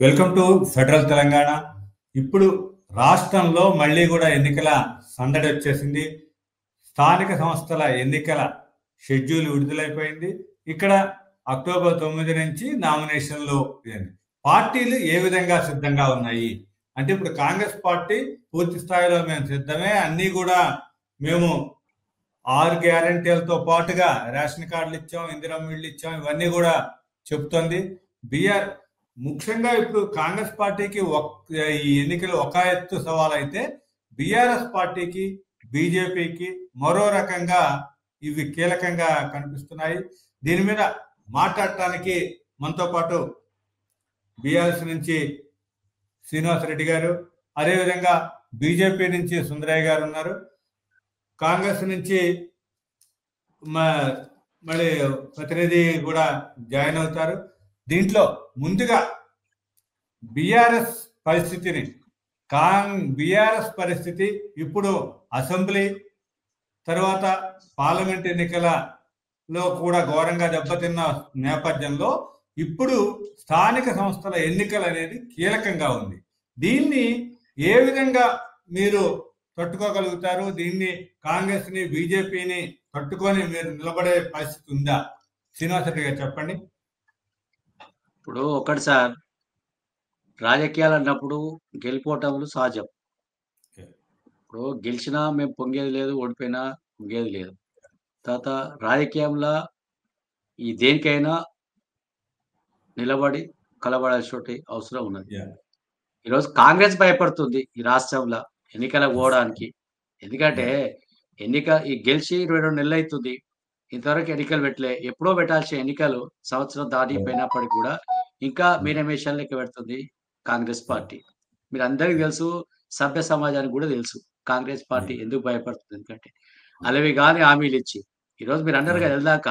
Welcome to federal Telangana. ఇప్పుడు రాష్ట్రంలో మళ్ళీ కూడా ఎన్నికల సందడి వచ్చేసింది. స్థానిక సంస్థల ఎన్నికల షెడ్యూల్ విడుదలైపోయింది. ఇక్కడ అక్టోబర్ 9 నుంచి నామినేషన్లు పార్టీలు ఏ విధంగా సిద్ధంగా ఉన్నాయి అంటే ఇప్పుడు కాంగ్రెస్ పార్టీ పూర్తి స్థాయిలో మేము సిద్ధమే, అన్నీ కూడా మేము 6 గ్యారంటీలతో పాటుగా రేషన్ కార్డులు ఇచ్చాం, ఇందిరమ్మ ఇళ్ళు ఇచ్చాం, ఇవన్నీ కూడా చెప్తోంది. బిఆర్ ముఖ్యంగా ఇప్పుడు కాంగ్రెస్ పార్టీకి ఈ ఎన్నికలు ఒక ఎత్తు సవాల్ అయితే బిఆర్ఎస్ పార్టీకి బీజేపీకి మరో రకంగా ఇవి కీలకంగా కనిపిస్తున్నాయి. దీని మీద మాట్లాడటానికి మనతో పాటు బిఆర్ఎస్ నుంచి శ్రీనివాసరెడ్డి గారు, అదేవిధంగా బీజేపీ నుంచి సుందరయ్య గారు ఉన్నారు. కాంగ్రెస్ నుంచి మళ్ళీ ప్రతినిధి కూడా జాయిన్ అవుతారు. దీంట్లో ముందుగా బిఆర్ఎస్ పరిస్థితిని బిఆర్ఎస్ పరిస్థితి ఇప్పుడు అసెంబ్లీ తర్వాత పార్లమెంట్ ఎన్నికలలో కూడా ఘోరంగా దెబ్బతిన్న నేపథ్యంలో ఇప్పుడు స్థానిక సంస్థల ఎన్నికలు అనేది కీలకంగా ఉంది. దీన్ని ఏ విధంగా మీరు తట్టుకోగలుగుతారు? దీన్ని కాంగ్రెస్ ని బీజేపీని తట్టుకొని మీరు నిలబడే పరిస్థితి ఉందా? శ్రీనివాసరెడ్డి గారు చెప్పండి. ఇప్పుడు ఒకటి సార్, రాజకీయాలు అన్నప్పుడు గెలిపోవటములు సహజం. ఇప్పుడు గెలిచినా మేము పొంగేది లేదు, ఓడిపోయినా పొంగేది లేదు. తర్వాత రాజకీయంలో ఈ దేనికైనా నిలబడి కలబడాల్సిన అవసరం ఉన్నది. ఈరోజు కాంగ్రెస్ భయపడుతుంది ఈ రాష్ట్రంలో ఎన్నికలకు పోవడానికి. ఎందుకంటే ఈ గెలిచి 22 నెలలు అవుతుంది, ఇంతవరకు ఎన్నికలు పెట్టలే. ఎప్పుడో పెట్టాల్సిన ఎన్నికలు సంవత్సరం దాటిపోయినప్పటికీ కూడా ఇంకా మీనమేషాలు లెక్క పెడుతుంది కాంగ్రెస్ పార్టీ. మీరు అందరికీ తెలుసు, సభ్య సమాజానికి కూడా తెలుసు కాంగ్రెస్ పార్టీ ఎందుకు భయపడుతుంది. ఎందుకంటే అలవి కానీ హామీలు ఇచ్చి ఈరోజు మీరు అన్నారు కదా, వెళ్దాక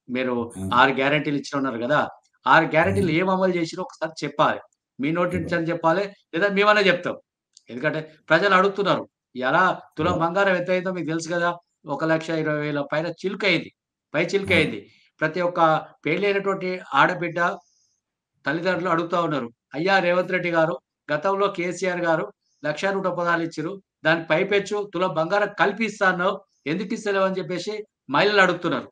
మీరు 6 గ్యారెంటీలు ఇచ్చి ఉన్నారు కదా, 6 గ్యారెంటీలు ఏం అమలు చేసిరో ఒకసారి చెప్పాలి. మీ నోటి నుంచి అని చెప్పాలి, లేదా మేమన్నా చెప్తాం. ఎందుకంటే ప్రజలు అడుగుతున్నారు. ఎలా తులం బంగారం ఎంత అయిందో మీకు తెలుసు కదా, 1,20,000 పైన చిలుకైంది, పై చిలుకైంది. ప్రతి ఒక్క పెళ్ళైనటువంటి ఆడబిడ్డ తల్లిదండ్రులు అడుగుతా ఉన్నారు, అయ్యా రేవంత్ రెడ్డి గారు, గతంలో కేసీఆర్ గారు 1,116 ఇచ్చిరు, దానికి పైపెచ్చు తులం బంగారం కల్పిస్తాను, ఎందుకు ఇస్తలేవు అని చెప్పేసి మహిళలు అడుగుతున్నారు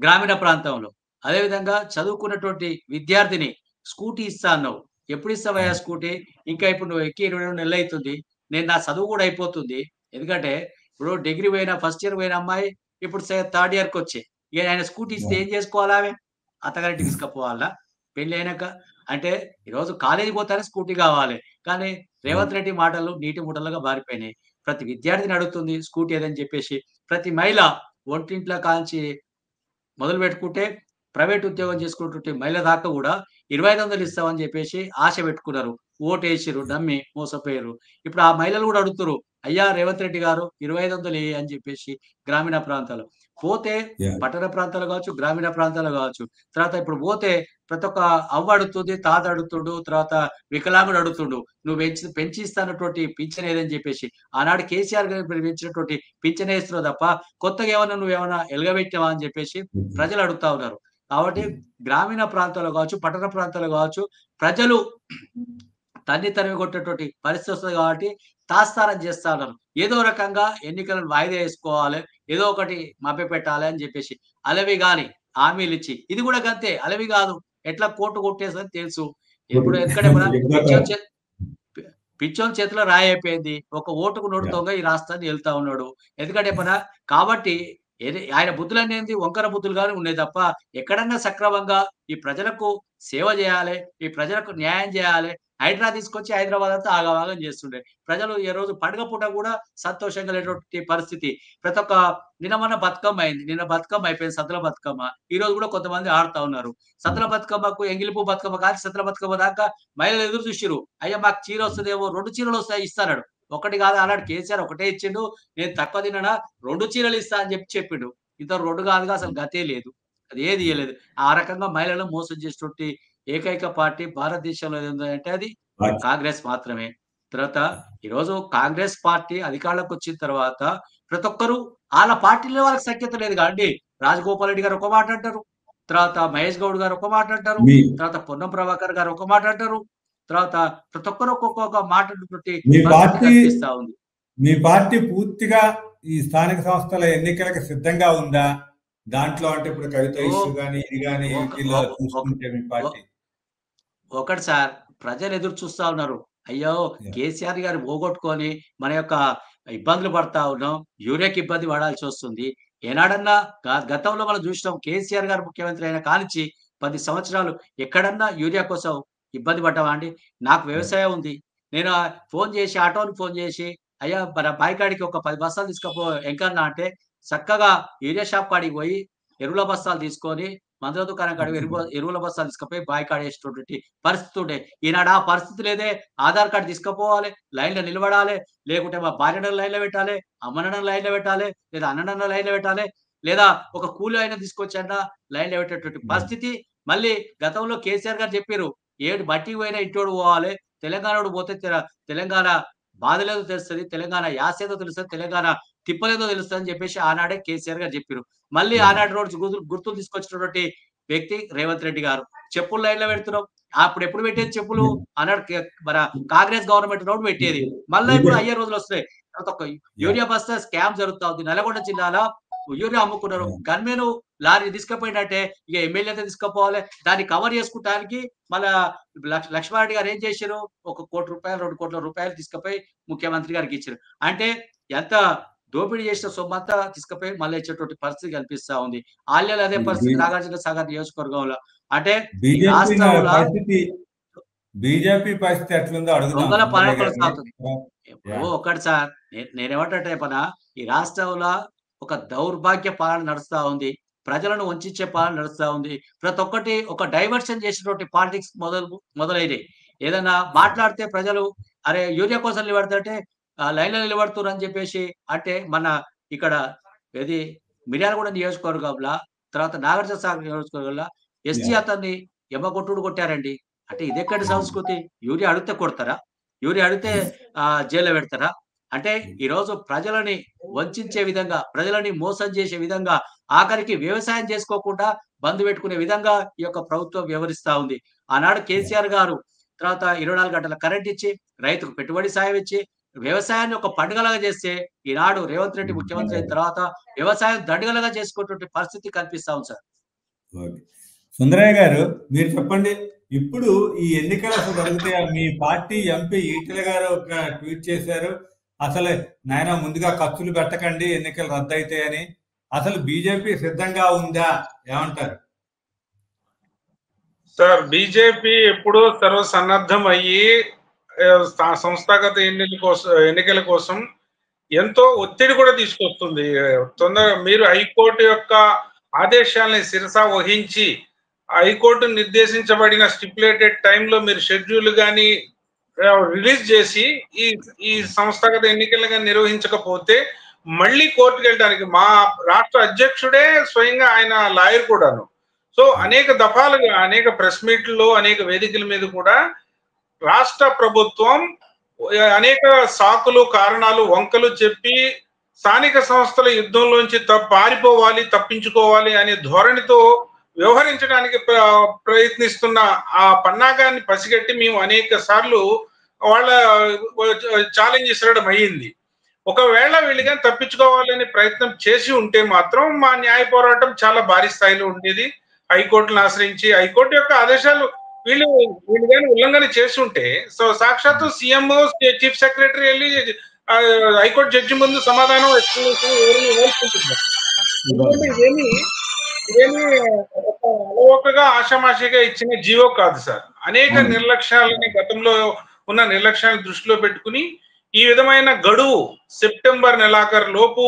గ్రామీణ ప్రాంతంలో. అదేవిధంగా చదువుకున్నటువంటి విద్యార్థిని స్కూటీ ఇస్తా అన్నావు, ఎప్పుడు ఇస్తావయ్యా స్కూటీ? ఇంకా ఇప్పుడు నువ్వు ఎక్కి 22 నెలలు అవుతుంది, నేను నా చదువు కూడా అయిపోతుంది. ఎందుకంటే ఇప్పుడు డిగ్రీ పోయిన ఫస్ట్ ఇయర్ పోయిన అమ్మాయి ఇప్పుడు థర్డ్ ఇయర్కి వచ్చి ఇక ఆయన స్కూటీ ఇస్తే ఏం చేసుకోవాలా? ఆమె అత్తగారికి తీసుకుపోవాలా పెళ్లి అయినాక? అంటే ఈరోజు కాలేజీ పోతానే స్కూటీ కావాలి. కానీ రేవంత్ రెడ్డి మాటలు నీటి ముఠలుగా మారిపోయినాయి. ప్రతి విద్యార్థిని అడుగుతుంది స్కూటీ ఏదని చెప్పేసి. ప్రతి మహిళ ఒంటింట్లో కాంచి మొదలు పెట్టుకుంటే ప్రైవేట్ ఉద్యోగం చేసుకున్నటువంటి మహిళ దాకా కూడా 2,500 ఇస్తామని చెప్పేసి ఆశ పెట్టుకున్నారు, ఓటేసిరు, నమ్మి మోసపోయారు. ఇప్పుడు ఆ మహిళలు కూడా అడుగుతారు, అయ్యా రేవంత్ రెడ్డి గారు 2,500 అని చెప్పేసి. గ్రామీణ ప్రాంతాలు పోతే, పట్టణ ప్రాంతాలు కావచ్చు, గ్రామీణ ప్రాంతాలు కావచ్చు, తర్వాత ఇప్పుడు పోతే ప్రతి ఒక్క అవ్వ అడుగుతుంది, తాత అడుగుతుండు, తర్వాత వికలాంగుడు అడుగుతుండు, నువ్వు పెంచి ఇస్తానటువంటి పింఛన్ ఏదని చెప్పేసి. ఆనాడు కేసీఆర్ గారు పెంచినటువంటి పింఛన్ వేస్తున్నావు తప్ప కొత్తగా ఏమన్నా నువ్వేమన్నా ఎలగబెట్టావా అని చెప్పేసి ప్రజలు అడుగుతా ఉన్నారు. కాబట్టి గ్రామీణ ప్రాంతాల్లో కావచ్చు, పట్టణ ప్రాంతాల్లో కావచ్చు, ప్రజలు తన్ని తరిమి కొట్టేటువంటి పరిస్థితి వస్తుంది. కాబట్టి తాత్సారం చేస్తా ఉన్నారు. ఏదో రకంగా ఎన్నికలను వాయిదా వేసుకోవాలి, ఏదో ఒకటి మభ్యపెట్టాలి అని చెప్పేసి. అలవి గాని హామీలు ఇచ్చి, ఇది కూడా గంతే, అలవి కాదు, ఎట్లా కోర్టు కొట్టేసని తెలుసు. ఇప్పుడు ఎందుకంటే మన పిచ్చోన్ చేతిలో రాయి అయిపోయింది. ఒక ఓటుకు నోటుతోగా ఈ రాష్ట్రాన్ని వెళ్తా ఉన్నాడు. ఎందుకంటే కాబట్టి ఆయన బుద్ధులనేది వంకర బుద్ధులుగానే ఉన్నాయి తప్ప ఎక్కడన్నా సక్రమంగా ఈ ప్రజలకు సేవ చేయాలి, ఈ ప్రజలకు న్యాయం చేయాలి. హైడ్రా తీసుకొచ్చి హైదరాబాద్ అంతా ఆగమాగం చేస్తుండే. ప్రజలు ఈ రోజు పండుగ పూట కూడా సంతోషంగా లేనటువంటి పరిస్థితి. ప్రతి ఒక్క నిన్న బతుకమ్మ అయింది, నిన్న బతుకమ్మ అయిపోయింది, సద్దుల బతుకమ్మ. ఈ రోజు కూడా కొంతమంది ఆడుతా ఉన్నారు. సద్దుల బతుకమ్మకు ఎంగిలిపూ బతుకమ్మ కాదు, సద్దుల బతుకమ్మ దాకా మహిళలు ఎదురు చూసిరు. అయ్యా మాకు చీర వస్తుందేమో, 2 చీరలు వస్తాయి ఇస్తాడు. ఒకటి కాదు, అలాంటి కేసీఆర్ ఒకటే ఇచ్చిండు, నేను తక్కువ తిన్నా 2 చీరలు ఇస్తా అని చెప్పిండు. ఇంత 2 కాదుగా, అసలు గతే లేదు, అది ఏది ఇయ్యలేదు. ఆ రకంగా మహిళలను మోసం చేసేటువంటి ఏకైక పార్టీ భారతదేశంలో ఏంటంటే అది కాంగ్రెస్ మాత్రమే. తర్వాత ఈరోజు కాంగ్రెస్ పార్టీ అధికారంలోకి వచ్చిన తర్వాత ప్రతి ఒక్కరు వాళ్ళ పార్టీలో వాళ్ళకి సఖ్యత లేదు కాండి. రాజగోపాల్ రెడ్డి గారు ఒక మాట అంటారు, తర్వాత మహేష్ గౌడ్ గారు ఒక మాట అంటారు, మీ తర్వాత పొన్నం ప్రభాకర్ గారు ఒక మాట అంటారు, తర్వాత ప్రతి ఒక్కరు ఒక్కొక్క మాటటువంటి మీ పరిస్థితి పార్టీ కనిపిస్తా ఉంది. మీ పార్టీ పూర్తిగా ఈ స్థానిక సంస్థల ఎన్నికలకు సిద్ధంగా ఉందా? దాంట్లో అంటే ఇప్పుడు కవిత ఓ ఇష్యూ గాని, ఇది గాని ఒక వీటిలో ఒక ఒక చూసుకుంటే మీ ఒ పార్టీ ఒకటి సార్, ప్రజలు ఎదురు చూస్తా ఉన్నారు. అయ్యో! యాహ్! కేసీఆర్ గారు పోగొట్టుకొని మన యొక్క ఇబ్బందులు పడతా ఉన్నాం. యూరియాకి ఇబ్బంది పడాల్సొస్తుంది. ఏనాడన్నా గతంలో మనం చూసినాం, కేసీఆర్ గారు ముఖ్యమంత్రి అయిన కానించి 10 సంవత్సరాలు ఎక్కడన్నా యూరియా కోసం ఇబ్బంది పడ్డామా అండి? నాకు అవును. వ్యవసాయం ఉంది. నేను ఫోన్ చేసి ఆటోకి ఫోన్ చేసి, "అయ్యా! మన బాయికాడికి ఒక 10 బస్తాలు తీసుకపో ఎంకన్నా" అంటే చక్కగా యూరియా షాప్ కాడికి పోయి ఎరువుల బస్తాలు తీసుకొని, మందుల దుకాణం కాడికి ఖచ్చితంగా. ఎరువుల బస్తాలు తీసుకపోయి బాయికాడేసేటటువంటి పరిస్థితి ఉండే. ఈనాడు ఆ పరిస్థితి లేదే. ఆధార్ కార్డ్ తీసుకపోవాలి, లైన్‌లో నిలబడాలి, లేకుంటే మా భార్యను లైన్‌లో పెట్టాలి, అమ్మనన్న లైన్‌లో పెట్టాలి, లేదా అన్ననన్న లైన్‌లో పెట్టాలి, లేదా ఒక కూలి అయినా తీసుకొచ్చన్నా లైన్‌లో పెట్టేటువంటి యాహ్! పరిస్థితి. మళ్ళీ గతంలో కేసీఆర్ గారు చెప్పిర్రు, "ఏడు బట్టికి పోయినా ఇంటోడు పోవాలి. తెలంగాణోడు పోతే తెలంగాణ బాధలేదో తెలుస్తది. తెలంగాణ యాసేదో తెలుస్తది. తెలంగాణ తిప్పలేదో తెలుస్తదని" చెప్పేసి ఆనాడే కేసీఆర్ గారు చెప్పిర్రు. మళ్ళీ యాహ్! ఆనాటి రోజు గుర్తులు తీసుకొచ్చినటువంటి వ్యక్తి రేవంత్ రెడ్డి గారు. చెప్పులు లైన్‌లో పెడుతున్నాం. అప్పుడెప్పుడు పెట్టేది చెప్పులు? యాహ్! ఆనాడు మన కాంగ్రెస్ గవర్నమెంట్ ఉన్నప్పుడు పెట్టేది. మళ్ళా ఇదే ఇప్పుడు అయ్యే రోజులొస్తున్నాయి. తర్వాత ఒక యాహ్! యూరియా బస్తా స్కామ్ జరుగుతా ఉంది. నల్గొండ జిల్లాలో యూరియా అమ్ముకున్నారు. యాహ్! గన్‌మెను లారీ తీసుకపోయిండంటే ఇగ ఎమ్మెల్యేనే తీసుకపోవాలి. దాన్ని కవర్ చేసుకుంటానికి మళ్ళా లక్ష్మారెడ్డి గారు ఏం చేసిర్రు? ఒక రూ. 1,00,00,000, రూ. 2,00,00,000 తీసుకపోయి ముఖ్యమంత్రి గారికి ఇచ్చిర్రు. అంటే ఎంత దోపిడీ చేసిన సొమ్మంతా తీసుకపోయి మళ్ళా ఇచ్చేటువంటి పరిస్థితి కనిపిస్తా ఉంది. ఆల్యాలో అదే ఈ బి పరిస్థితి నాగార్జున సాగర్ నియోజకవర్గంలో. అంటే ఈ బీజేపీ రాష్ట్రంలో పరిస్థితి బీజేపీ పరిస్థితి ఎట్లుందో అడుగుదాం దొంగల పాలన సుందరయ్య గారిని. కొనసాగుతుంది. ఇప్పుడు యాహ్! ఒకటి సార్, నేనేమంటానంటే ఈ రాష్ట్రంలో ఒక దౌర్భాగ్య పాలన నడుస్తా ఉంది. ప్రజలను వంచించే పాలన నడుస్తా ఉంది. ప్రతి ఒక్కటి ఒక డైవర్షన్ చేసేటువంటి పాలిటిక్స్ మొదలైనయి. ఏదన్నా మాట్లాడితే ప్రజలు అరే! యూరియా కోసం నిలబడతంటే లైన్‌లో నిలబడుతుర్రు అని చెప్పేసి అంటే మన ఇక్కడ ఏది మిర్యాలగూడ నియోజకవర్గంల, తర్వాత నాగార్జున సాగర్ నియోజకవర్గంలో ఎస్టీ యాహ్! అతన్ని ఎమ్మకొట్టుడు కొట్టారండి. అంటే ఇదెక్కడి సంస్కృతి? యూరియా అడిగితే కొడతారా? యూరియా అడిగితే జైల్‌లో పెడతారా? అంటే ఈరోజు ప్రజలని వంచించే విధంగా, ప్రజలని మోసం చేసే విధంగా, ఆఖరికి వ్యవసాయం చేసుకోకుండా బంద్ పెట్టుకునే విధంగా ఈ యొక్క ప్రభుత్వం వ్యవహరిస్తా ఉంది. ఆనాడు యాహ్! కేసీఆర్ గారు తర్వాత 24 గంటల కరెంట్ ఇచ్చి, రైతుకు పెట్టుబడి సాయం ఇచ్చి, వ్యవసాయాన్ని ఒక పండుగలాగా చేస్తే, ఈనాడు రేవంత్ రెడ్డి ముఖ్యమంత్రి అయిన తర్వాత వ్యవసాయం దండగలుగా చేసుకునేటువంటి పరిస్థితి కనిపిస్తా ఉంది సార్. ఓకే. సుందరయ్య గారు మీరు చెప్పండి. ఇప్పుడు ఈ ఎన్నికలు అసలు జరిగితే మీ పార్టీ ఎంపీ ఈటెల గారు ఒక ట్వీట్ చేశారు. అసలు నాయనా ముందుగా ఖర్చులు పెట్టకండి ఎన్నికలు రద్దయితాయని. అసలు బీజేపీ సిద్ధంగా ఉందా? ఏమంటారు? సార్ బీజేపీ ఎప్పుడో సర్వసన్నద్ధం అయ్యి సంస్థాగత ఎన్నికల కోసం ఎంతో ఒత్తిడి కూడా తీసుకొస్తుంది. తొందరగా మీరు హైకోర్టు యొక్క ఆదేశాలని శిరసా వహించి హైకోర్టు నిర్దేశించబడిన స్టిపులేటెడ్ టైంలో మీరు షెడ్యూల్ గాని రిలీజ్ చేసి ఈ ఈ సంస్థాగత ఎన్నికలుగా నిర్వహించకపోతే మళ్ళీ కోర్టుకు వెళ్ళడానికి మా రాష్ట్ర అధ్యక్షుడే స్వయంగా ఆయన లాయర్ కూడాను. సో అనేక దఫాలుగా అనేక ప్రెస్ మీట్లలో అనేక వేదికల మీద కూడా రాష్ట్ర ప్రభుత్వం అనేక సాకులు కారణాలు వంకలు చెప్పి స్థానిక సంస్థల యుద్ధంలోంచి పారిపోవాలి తప్పించుకోవాలి అనే ధోరణితో వ్యవహరించడానికి ప్రయత్నిస్తున్న ఆ పన్నాగాన్ని పసిగట్టి మేము అనేక సార్లు వాళ్ళ ఛాలెంజ్ ఇసరడం అయ్యింది. ఒకవేళ వీళ్ళు కానీ తప్పించుకోవాలని ప్రయత్నం చేసి ఉంటే మాత్రం మా న్యాయ పోరాటం చాలా భారీ స్థాయిలో ఉండేది. హైకోర్టును ఆశ్రయించి హైకోర్టు యొక్క ఆదేశాలు వీళ్ళు కానీ ఉల్లంఘన చేసి ఉంటే సో సాక్షాత్తు సీఎం చీఫ్ సెక్రటరీ వెళ్ళి హైకోర్టు జడ్జి ముందు సమాధానం ఎందుకంటే ఇదేమి ఒక అలవోకగా ఆషామాషిగా ఇచ్చిన జీవో కాదు సార్. అనేక నిర్లక్ష్యాలని గతంలో ఉన్న నిర్లక్ష్యాలను దృష్టిలో పెట్టుకుని ఈ విధమైన గడువు సెప్టెంబర్ నెలాఖరు లోపు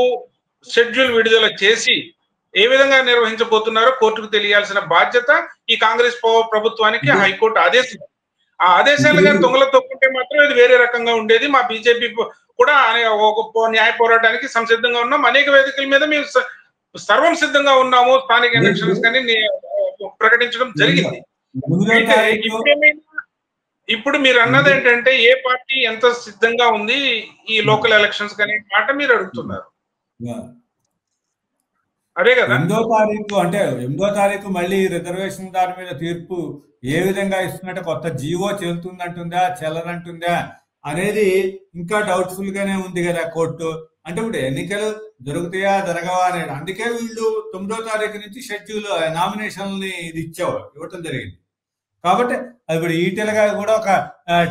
షెడ్యూల్ విడుదల చేసి ఏ విధంగా నిర్వహించబోతున్నారో కోర్టుకు తెలియాల్సిన బాధ్యత ఈ కాంగ్రెస్ ప్రభుత్వానికి హైకోర్టు ఆదేశం. ఆ ఆదేశాలు కానీ దొంగలు తొక్కుంటే మాత్రం ఇది వేరే రకంగా ఉండేది. మా బీజేపీ కూడా న్యాయ పోరాటానికి సంసిద్ధంగా ఉన్నాం. అనేక వేదికల మీద మేము సర్వం సిద్ధంగా ఉన్నాము. స్థానిక ఎలక్షన్స్ కానీ ప్రకటించడం జరిగింది. ఇప్పుడు మీరు అన్నది ఏంటంటే ఏ పార్టీ ఎంత సిద్ధంగా ఉంది ఈ లోకల్ ఎలక్షన్స్ అనే మాట మీరు అడుగుతున్నారు. అదే కదా 8వ తారీఖు అంటే 8వ తారీఖు మళ్ళీ రిజర్వేషన్ దాని మీద తీర్పు ఏ విధంగా ఇస్తున్నట్టు కొత్త జీవో చెల్లుతుందంటుందా చెల్లనంటుందా అనేది ఇంకా డౌట్ఫుల్ గానే ఉంది కదా కోర్టు. అంటే ఇప్పుడు ఎన్నికలు జరుగుతాయా జరగవా అనేది, అందుకే వీళ్ళు 9వ తారీఖు నుంచి షెడ్యూల్ నామినేషన్ని ఇది ఇవ్వటం జరిగింది. కాబట్టి ఇప్పుడు ఈటెల గారు కూడా ఒక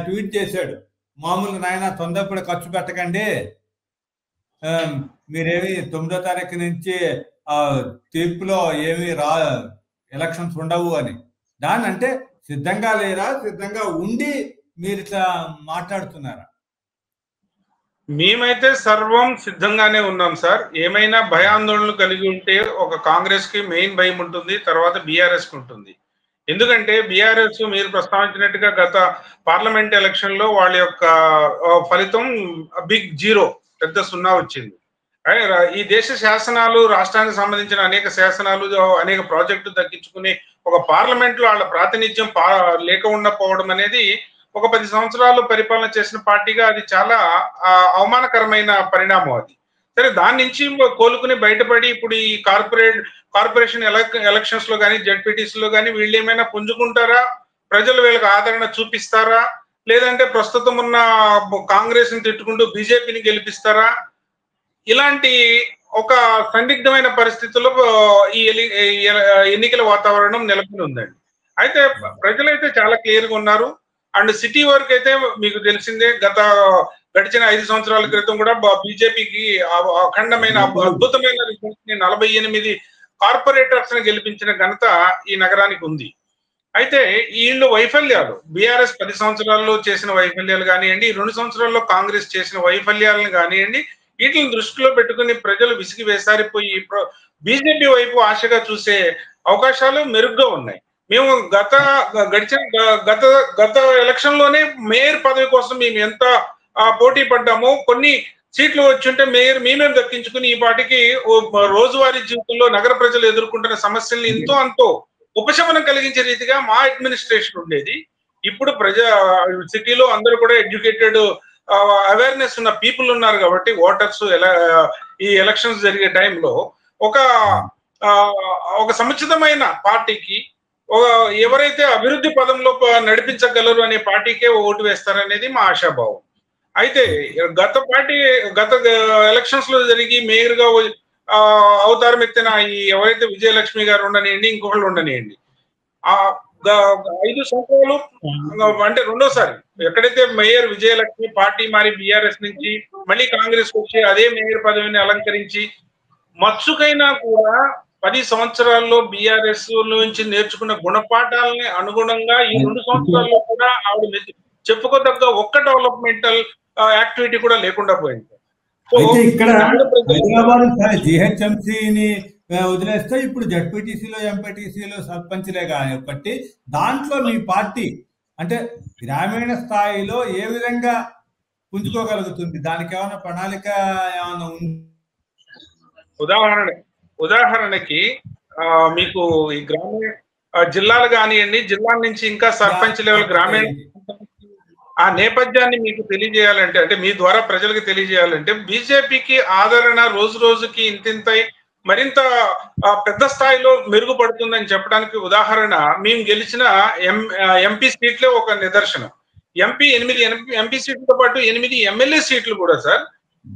ట్వీట్ చేశాడు, మామూలుగా నాయన తొందరపడి ఖర్చు పెట్టకండి, మీరేమి 9వ తారీఖు నుంచి తీర్పులో ఏమి ఎలక్షన్స్ ఉండవు అని. దాని అంటే సిద్ధంగా లేరా, సిద్ధంగా ఉండి మీరు ఇట్లా మాట్లాడుతున్నారా? మేమైతే సర్వం సిద్ధంగానే ఉన్నాం సార్. ఏమైనా భయాందోళనలు కలిగి ఉంటే ఒక కాంగ్రెస్ కి మెయిన్ భయం ఉంటుంది, తర్వాత బీఆర్ఎస్ కి ఉంటుంది. ఎందుకంటే బీఆర్ఎస్ మీరు ప్రస్తావించినట్టుగా గత పార్లమెంట్ ఎలక్షన్ లో వాళ్ళ యొక్క ఫలితం బిగ్ జీరో, పెద్ద సున్నా వచ్చింది. ఈ దేశ శాసనాలు, రాష్ట్రానికి సంబంధించిన అనేక శాసనాలు, అనేక ప్రాజెక్టులు దక్కించుకుని ఒక పార్లమెంట్ లో వాళ్ళ ప్రాతినిధ్యం లేక ఉండకపోవడం అనేది ఒక 10 సంవత్సరాలు పరిపాలన చేసిన పార్టీగా అది చాలా అవమానకరమైన పరిణామం అది. సరే, దాని నుంచి కోలుకుని బయటపడి ఇప్పుడు ఈ కార్పొరేషన్ ఎలక్షన్స్ లో కానీ జెడ్పీటీసీ లో కానీ వీళ్ళు ఏమైనా పుంజుకుంటారా, ప్రజలు వీళ్ళకి ఆదరణ చూపిస్తారా, లేదంటే ప్రస్తుతం ఉన్న కాంగ్రెస్ ని తిట్టుకుంటూ బీజేపీని గెలిపిస్తారా? ఇలాంటి ఒక సందిగ్ధమైన పరిస్థితుల్లో ఈ ఎన్నికల వాతావరణం నెలకొని ఉందండి. అయితే ప్రజలైతే చాలా క్లియర్ గా ఉన్నారు. అండ్ సిటీ వరకు అయితే మీకు తెలిసిందే, గడిచిన 5 సంవత్సరాల క్రితం కూడా బీజేపీకి అఖండమైన అద్భుతమైన రిజల్ట్స్ ని 48 కార్పొరేటర్స్ ని గెలిపించిన ఘనత ఈ నగరానికి ఉంది. అయితే వీళ్ళు వైఫల్యాలు, బీఆర్ఎస్ 10 సంవత్సరాల్లో చేసిన వైఫల్యాలు కానివ్వండి, 2 సంవత్సరాల్లో కాంగ్రెస్ చేసిన వైఫల్యాలను కానివ్వండి, వీటిని దృష్టిలో పెట్టుకుని ప్రజలు విసిగి వేసారిపోయి బీజేపీ వైపు ఆశగా చూసే అవకాశాలు మెరుగ్గా ఉన్నాయి. మేము గత ఎలక్షన్ లోనే మేయర్ పదవి కోసం మేము ఎంత పోటీ పడ్డామో, కొన్ని సీట్లు వచ్చుంటే మేయర్ మేమే దక్కించుకుని ఈ పాటికి రోజువారీ జీవితంలో నగర ప్రజలు ఎదుర్కొంటున్న సమస్యల్ని ఎంతో అంతో ఉపశమనం కలిగించే రీతిగా మా అడ్మినిస్ట్రేషన్ ఉండేది. ఇప్పుడు సిటీలో అందరూ కూడా ఎడ్యుకేటెడ్, అవేర్నెస్ ఉన్న పీపుల్ ఉన్నారు కాబట్టి ఓటర్స్ ఈ ఎలక్షన్స్ జరిగే టైంలో ఒక సముచితమైన పార్టీకి, ఎవరైతే అభివృద్ధి పదంలో నడిపించగలరు అనే పార్టీకే ఓటు వేస్తారనేది మా ఆశాభావం. అయితే గత ఎలక్షన్స్ లో జరిగి మేయర్ గా అవతారం ఎత్తిన ఎవరైతే విజయలక్ష్మి గారు ఉండనియండి, ఇంకొకళ్ళు ఉండనియండి, 5 సంవత్సరాలు అంటే రెండోసారి ఎక్కడైతే మేయర్ విజయలక్ష్మి పార్టీ మారి బీఆర్ఎస్ నుంచి మళ్ళీ కాంగ్రెస్ వచ్చి అదే మేయర్ పదవిని అలంకరించి, మత్సుకైనా కూడా 10 సంవత్సరాల్లో బీఆర్ఎస్ నుంచి నేర్చుకున్న గుణపాఠాలని అనుగుణంగా ఈ 2 సంవత్సరాల్లో కూడా ఆవిడ చెప్పుకోదగ్గ ఒక్క డెవలప్మెంటల్ యాక్టివిటీ కూడా లేకుండా పోయింది. ఇక్కడ హైదరాబాద్ జిహెచ్ఎంసీని వదిలేస్తే ఇప్పుడు జడ్పీటీసీలో, ఎంపీటీసీలో సర్పంచ్లే కాబట్టి దాంట్లో మీ పార్టీ అంటే గ్రామీణ స్థాయిలో ఏ విధంగా పుంజుకోగలుగుతుంది? దానికి ఏమైనా ప్రణాళిక ఏమైనా ఉంది? ఉదాహరణకి మీకు ఈ గ్రామీణ జిల్లాలు కానివ్వండి, జిల్లా నుంచి ఇంకా సర్పంచ్ లెవెల్ గ్రామీణ ఆ నేపథ్యాన్ని మీకు తెలియజేయాలంటే, అంటే మీ ద్వారా ప్రజలకు తెలియజేయాలంటే, బీజేపీకి ఆదరణ రోజు రోజుకి ఇంతింతై మరింత పెద్ద స్థాయిలో మెరుగుపడుతుందని చెప్పడానికి ఉదాహరణ మేము గెలిచిన ఎంపీ సీట్లే ఒక నిదర్శనం. 8 ఎంపీ సీట్లతో పాటు 8 ఎమ్మెల్యే సీట్లు కూడా సార్,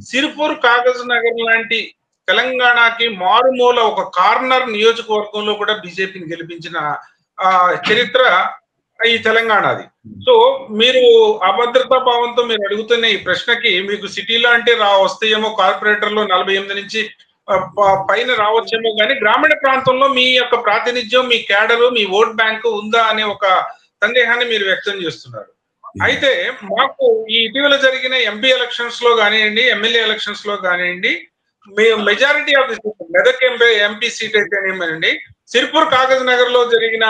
సిరిపూర్, కాగజ్ నగర్ లాంటి తెలంగాణకి మారుమూల ఒక కార్నర్ నియోజకవర్గంలో కూడా బీజేపీని గెలిపించిన చరిత్ర ఈ తెలంగాణది. సో మీరు అభద్రతా భావంతో మీరు అడుగుతున్న ఈ ప్రశ్నకి, మీకు సిటీలో అంటే వస్తాయేమో కార్పొరేటర్లో 48 నుంచి పైన రావచ్చేమో, కానీ గ్రామీణ ప్రాంతంలో మీ యొక్క ప్రాతినిధ్యం, మీ క్యాడరు, మీ ఓట్ బ్యాంకు ఉందా అనే ఒక సందేహాన్ని మీరు వ్యక్తం చేస్తున్నారు. అయితే మాకు ఈ ఇటీవల జరిగిన ఎంపీ ఎలక్షన్స్ లో కానివ్వండి, ఎమ్మెల్యే ఎలక్షన్స్ లో కానివ్వండి, majority of the Medak MP seat అయితేనేమండి, సిరిపూర్, కాగజ్ నగర్ లో జరిగిన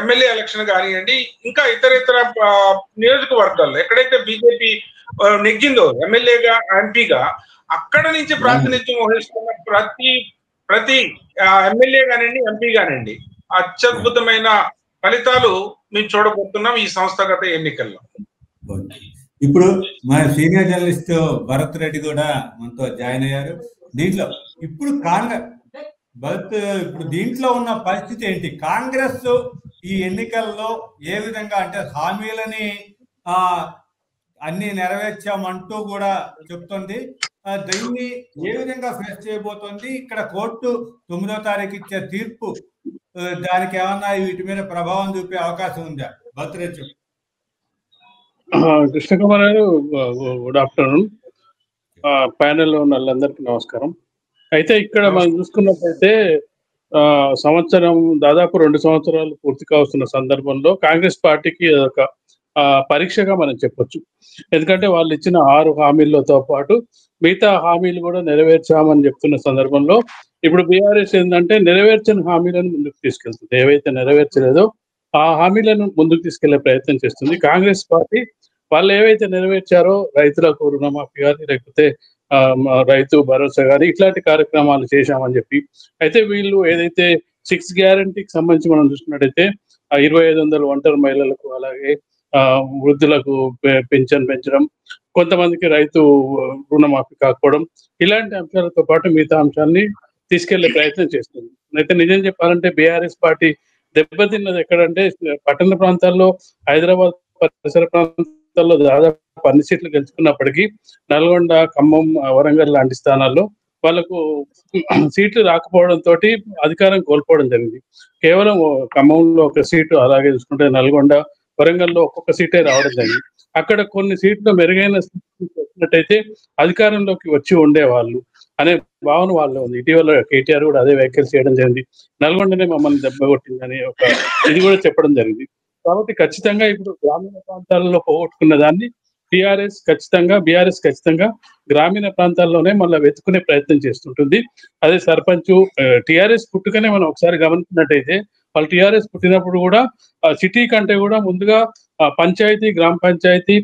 ఎమ్మెల్యే ఎలక్షన్ కానివ్వండి, ఇంకా ఇతర నియోజకవర్గాల్లో ఎక్కడైతే బీజేపీ నెగ్గిందో ఎమ్మెల్యేగా, ఎంపీగా, అక్కడ నుంచి ప్రాతినిధ్యం వహిస్తున్న ప్రతి ఎమ్మెల్యే కానివ్వండి, ఎంపీ కానివ్వండి, అత్యద్భుతమైన ఫలితాలు మేము చూడబోతున్నాం ఈ సంస్థాగత ఎన్నికల్లో. ఇప్పుడు మన సీనియర్ జర్నలిస్ట్ భరత్ రెడ్డి కూడా మనతో జాయిన్ అయ్యారు. దీంట్లో ఇప్పుడు బట్ ఇప్పుడు దీంట్లో ఉన్న పరిస్థితి ఏంటి? కాంగ్రెస్ ఈ ఎన్నికల్లో ఏ విధంగా అంటే హామీలని ఆ అన్ని నెరవేర్చామంటూ కూడా చెప్తుంది. దీన్ని ఏ విధంగా ఫేస్ చేయబోతోంది? ఇక్కడ కోర్టు 9వ తారీఖు ఇచ్చే తీర్పు దానికి ఏమన్నా వీటి మీద ప్రభావం చూపే అవకాశం ఉందా? భద్రే చెప్పు. కృష్ణకుమార్ గారు, గుడ్ ఆఫ్టర్నూన్. ప్యానెల్లో ఉన్న వాళ్ళందరికీ నమస్కారం. అయితే ఇక్కడ మనం చూసుకున్నట్లయితే సంవత్సరం దాదాపు 2 సంవత్సరాలు పూర్తి కావస్తున్న సందర్భంలో కాంగ్రెస్ పార్టీకి ఒక పరీక్షగా మనం చెప్పొచ్చు. ఎందుకంటే వాళ్ళు ఇచ్చిన 6 హామీలతో పాటు మిగతా హామీలు కూడా నెరవేర్చామని చెప్తున్న సందర్భంలో ఇప్పుడు బీఆర్ఎస్ ఏంటంటే నెరవేర్చని హామీలను ముందుకు తీసుకెళ్తుంది. ఏవైతే నెరవేర్చలేదో ఆ హామీలను ముందుకు తీసుకెళ్లే ప్రయత్నం చేస్తుంది. కాంగ్రెస్ పార్టీ వాళ్ళు ఏవైతే నెరవేర్చారో రైతులకు రుణమాఫీ కానీ, లేకపోతే రైతు భరోసా కానీ ఇట్లాంటి కార్యక్రమాలు చేశామని చెప్పి, అయితే వీళ్ళు ఏదైతే 6 గ్యారంటీకి సంబంధించి మనం చూసుకున్నట్టయితే 2500 ఒంటరి మహిళలకు, అలాగే వృద్ధులకు పెన్షన్ పెంచడం, కొంతమందికి రైతు రుణమాఫీ కాకపోవడం, ఇలాంటి అంశాలతో పాటు మిగతా అంశాన్ని తీసుకెళ్లే ప్రయత్నం చేస్తుంది. అయితే నిజం చెప్పాలంటే బీఆర్ఎస్ పార్టీ దెబ్బతిన్నది ఎక్కడంటే పట్టణ ప్రాంతాల్లో, హైదరాబాద్ పరిసర ప్రాంతాల్లో దాదాపు అన్ని సీట్లు గెలుచుకున్నప్పటికీ నల్గొండ, ఖమ్మం, వరంగల్ లాంటి స్థానాల్లో వాళ్ళకు సీట్లు రాకపోవడంతో అధికారం కోల్పోవడం జరిగింది. కేవలం ఖమ్మంలో 1 సీటు, అలాగే చూసుకుంటే నల్గొండ, వరంగల్లో ఒక్కొక్క సీటే రావడం జరిగింది. అక్కడ కొన్ని సీట్లు మెరుగైన వచ్చినట్టయితే అధికారంలోకి వచ్చి ఉండేవాళ్ళు అనే భావన వాళ్ళు ఉంది. ఇటీవల కేటీఆర్ కూడా అదే వ్యాఖ్యలు చేయడం జరిగింది. నల్గొండనే మమ్మల్ని దెబ్బ కొట్టిందని ఒక ఇది కూడా చెప్పడం జరిగింది. కాబట్టి ఖచ్చితంగా ఇప్పుడు గ్రామీణ ప్రాంతాలలో పోగొట్టుకున్న దాన్ని బీఆర్ఎస్ ఖచ్చితంగా గ్రామీణ ప్రాంతాల్లోనే మళ్ళీ వెతుకునే ప్రయత్నం చేస్తుంటుంది. అదే సర్పంచ్ టీఆర్ఎస్ పుట్టుకనే మనం ఒకసారి గమనించినట్టయితే వాళ్ళు టీఆర్ఎస్ పుట్టినప్పుడు కూడా సిటీ కంటే కూడా ముందుగా పంచాయతీ, గ్రామ పంచాయతీ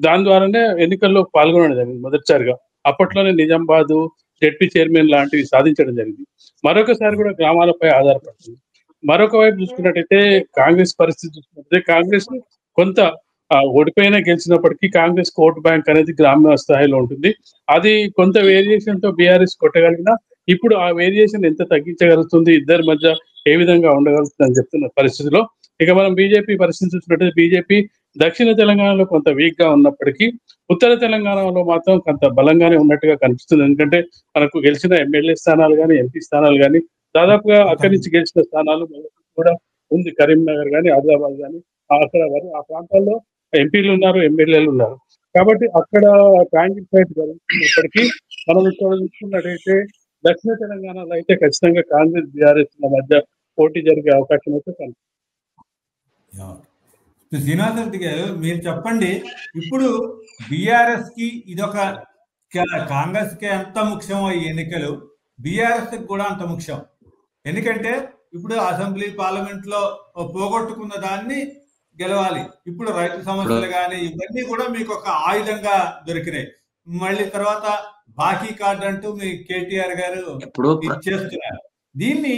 దాని ద్వారానే ఎన్నికల్లో పాల్గొనడం జరిగింది మొదటిసారిగా. అప్పట్లోనే నిజామాబాద్ జెడ్పీ చైర్మన్ లాంటివి సాధించడం జరిగింది. మరొకసారి కూడా గ్రామాలపై ఆధారపడుతుంది. మరొక వైపు చూసుకున్నట్టయితే కాంగ్రెస్ పరిస్థితి చూసుకున్నట్టయితే కాంగ్రెస్ కొంత ఓడిపోయినా గెలిచినప్పటికీ కాంగ్రెస్ ఓటు బ్యాంక్ అనేది గ్రామీణ స్థాయిలో ఉంటుంది. అది కొంత వేరియేషన్ తో బీఆర్ఎస్ కొట్టగలిగినా ఇప్పుడు ఆ వేరియేషన్ ఎంత తగ్గించగలుగుతుంది, ఇద్దరి మధ్య ఏ విధంగా ఉండగలుగుతుంది అని చెప్తున్న పరిస్థితిలో ఇక మనం బీజేపీ పరిస్థితి చూసినట్టయితే బీజేపీ దక్షిణ తెలంగాణలో కొంత వీక్ గా ఉన్నప్పటికీ ఉత్తర తెలంగాణలో మాత్రం కొంత బలంగానే ఉన్నట్టుగా కనిపిస్తుంది. ఎందుకంటే మనకు గెలిచిన ఎమ్మెల్యే స్థానాలు కానీ, ఎంపీ స్థానాలు కానీ దాదాపుగా అక్కడి నుంచి గెలిచిన స్థానాలు కూడా ఉంది. కరీంనగర్ కానీ, ఆదిలాబాద్ కానీ, అక్కడ ఆ ప్రాంతాల్లో ఎంపీలు ఉన్నారు, ఎమ్మెల్యేలు ఉన్నారు. కాబట్టి అక్కడ కాంగ్రెస్ ఫైట్ జరుగుతున్నప్పటికీ మనం ఇక్కడ చూసుకున్నట్టయితే దక్షిణ తెలంగాణలో అయితే ఖచ్చితంగా కాంగ్రెస్ బీఆర్ఎస్ మధ్య పోటీ జరిగే అవకాశం అయితే కనిపిస్తుంది. శ్రీనివాసరెడ్డి గారు, మీరు చెప్పండి, ఇప్పుడు బీఆర్ఎస్ కి ఇదొక కాంగ్రెస్ కి ఎంత ముఖ్యమో ఈ ఎన్నికలు, బీఆర్ఎస్ కి కూడా అంత ముఖ్యం. ఎందుకంటే ఇప్పుడు అసెంబ్లీ, పార్లమెంట్ లో పోగొట్టుకున్న దాన్ని గెలవాలి. ఇప్పుడు రైతు సమస్యలు కానీ ఇవన్నీ కూడా మీకు ఒక ఆయుధంగా దొరికినాయి. మళ్ళీ తర్వాత బాకీ కార్డు అంటూ మీ కేటీఆర్ గారు ఇచ్చేస్తున్నారు. దీన్ని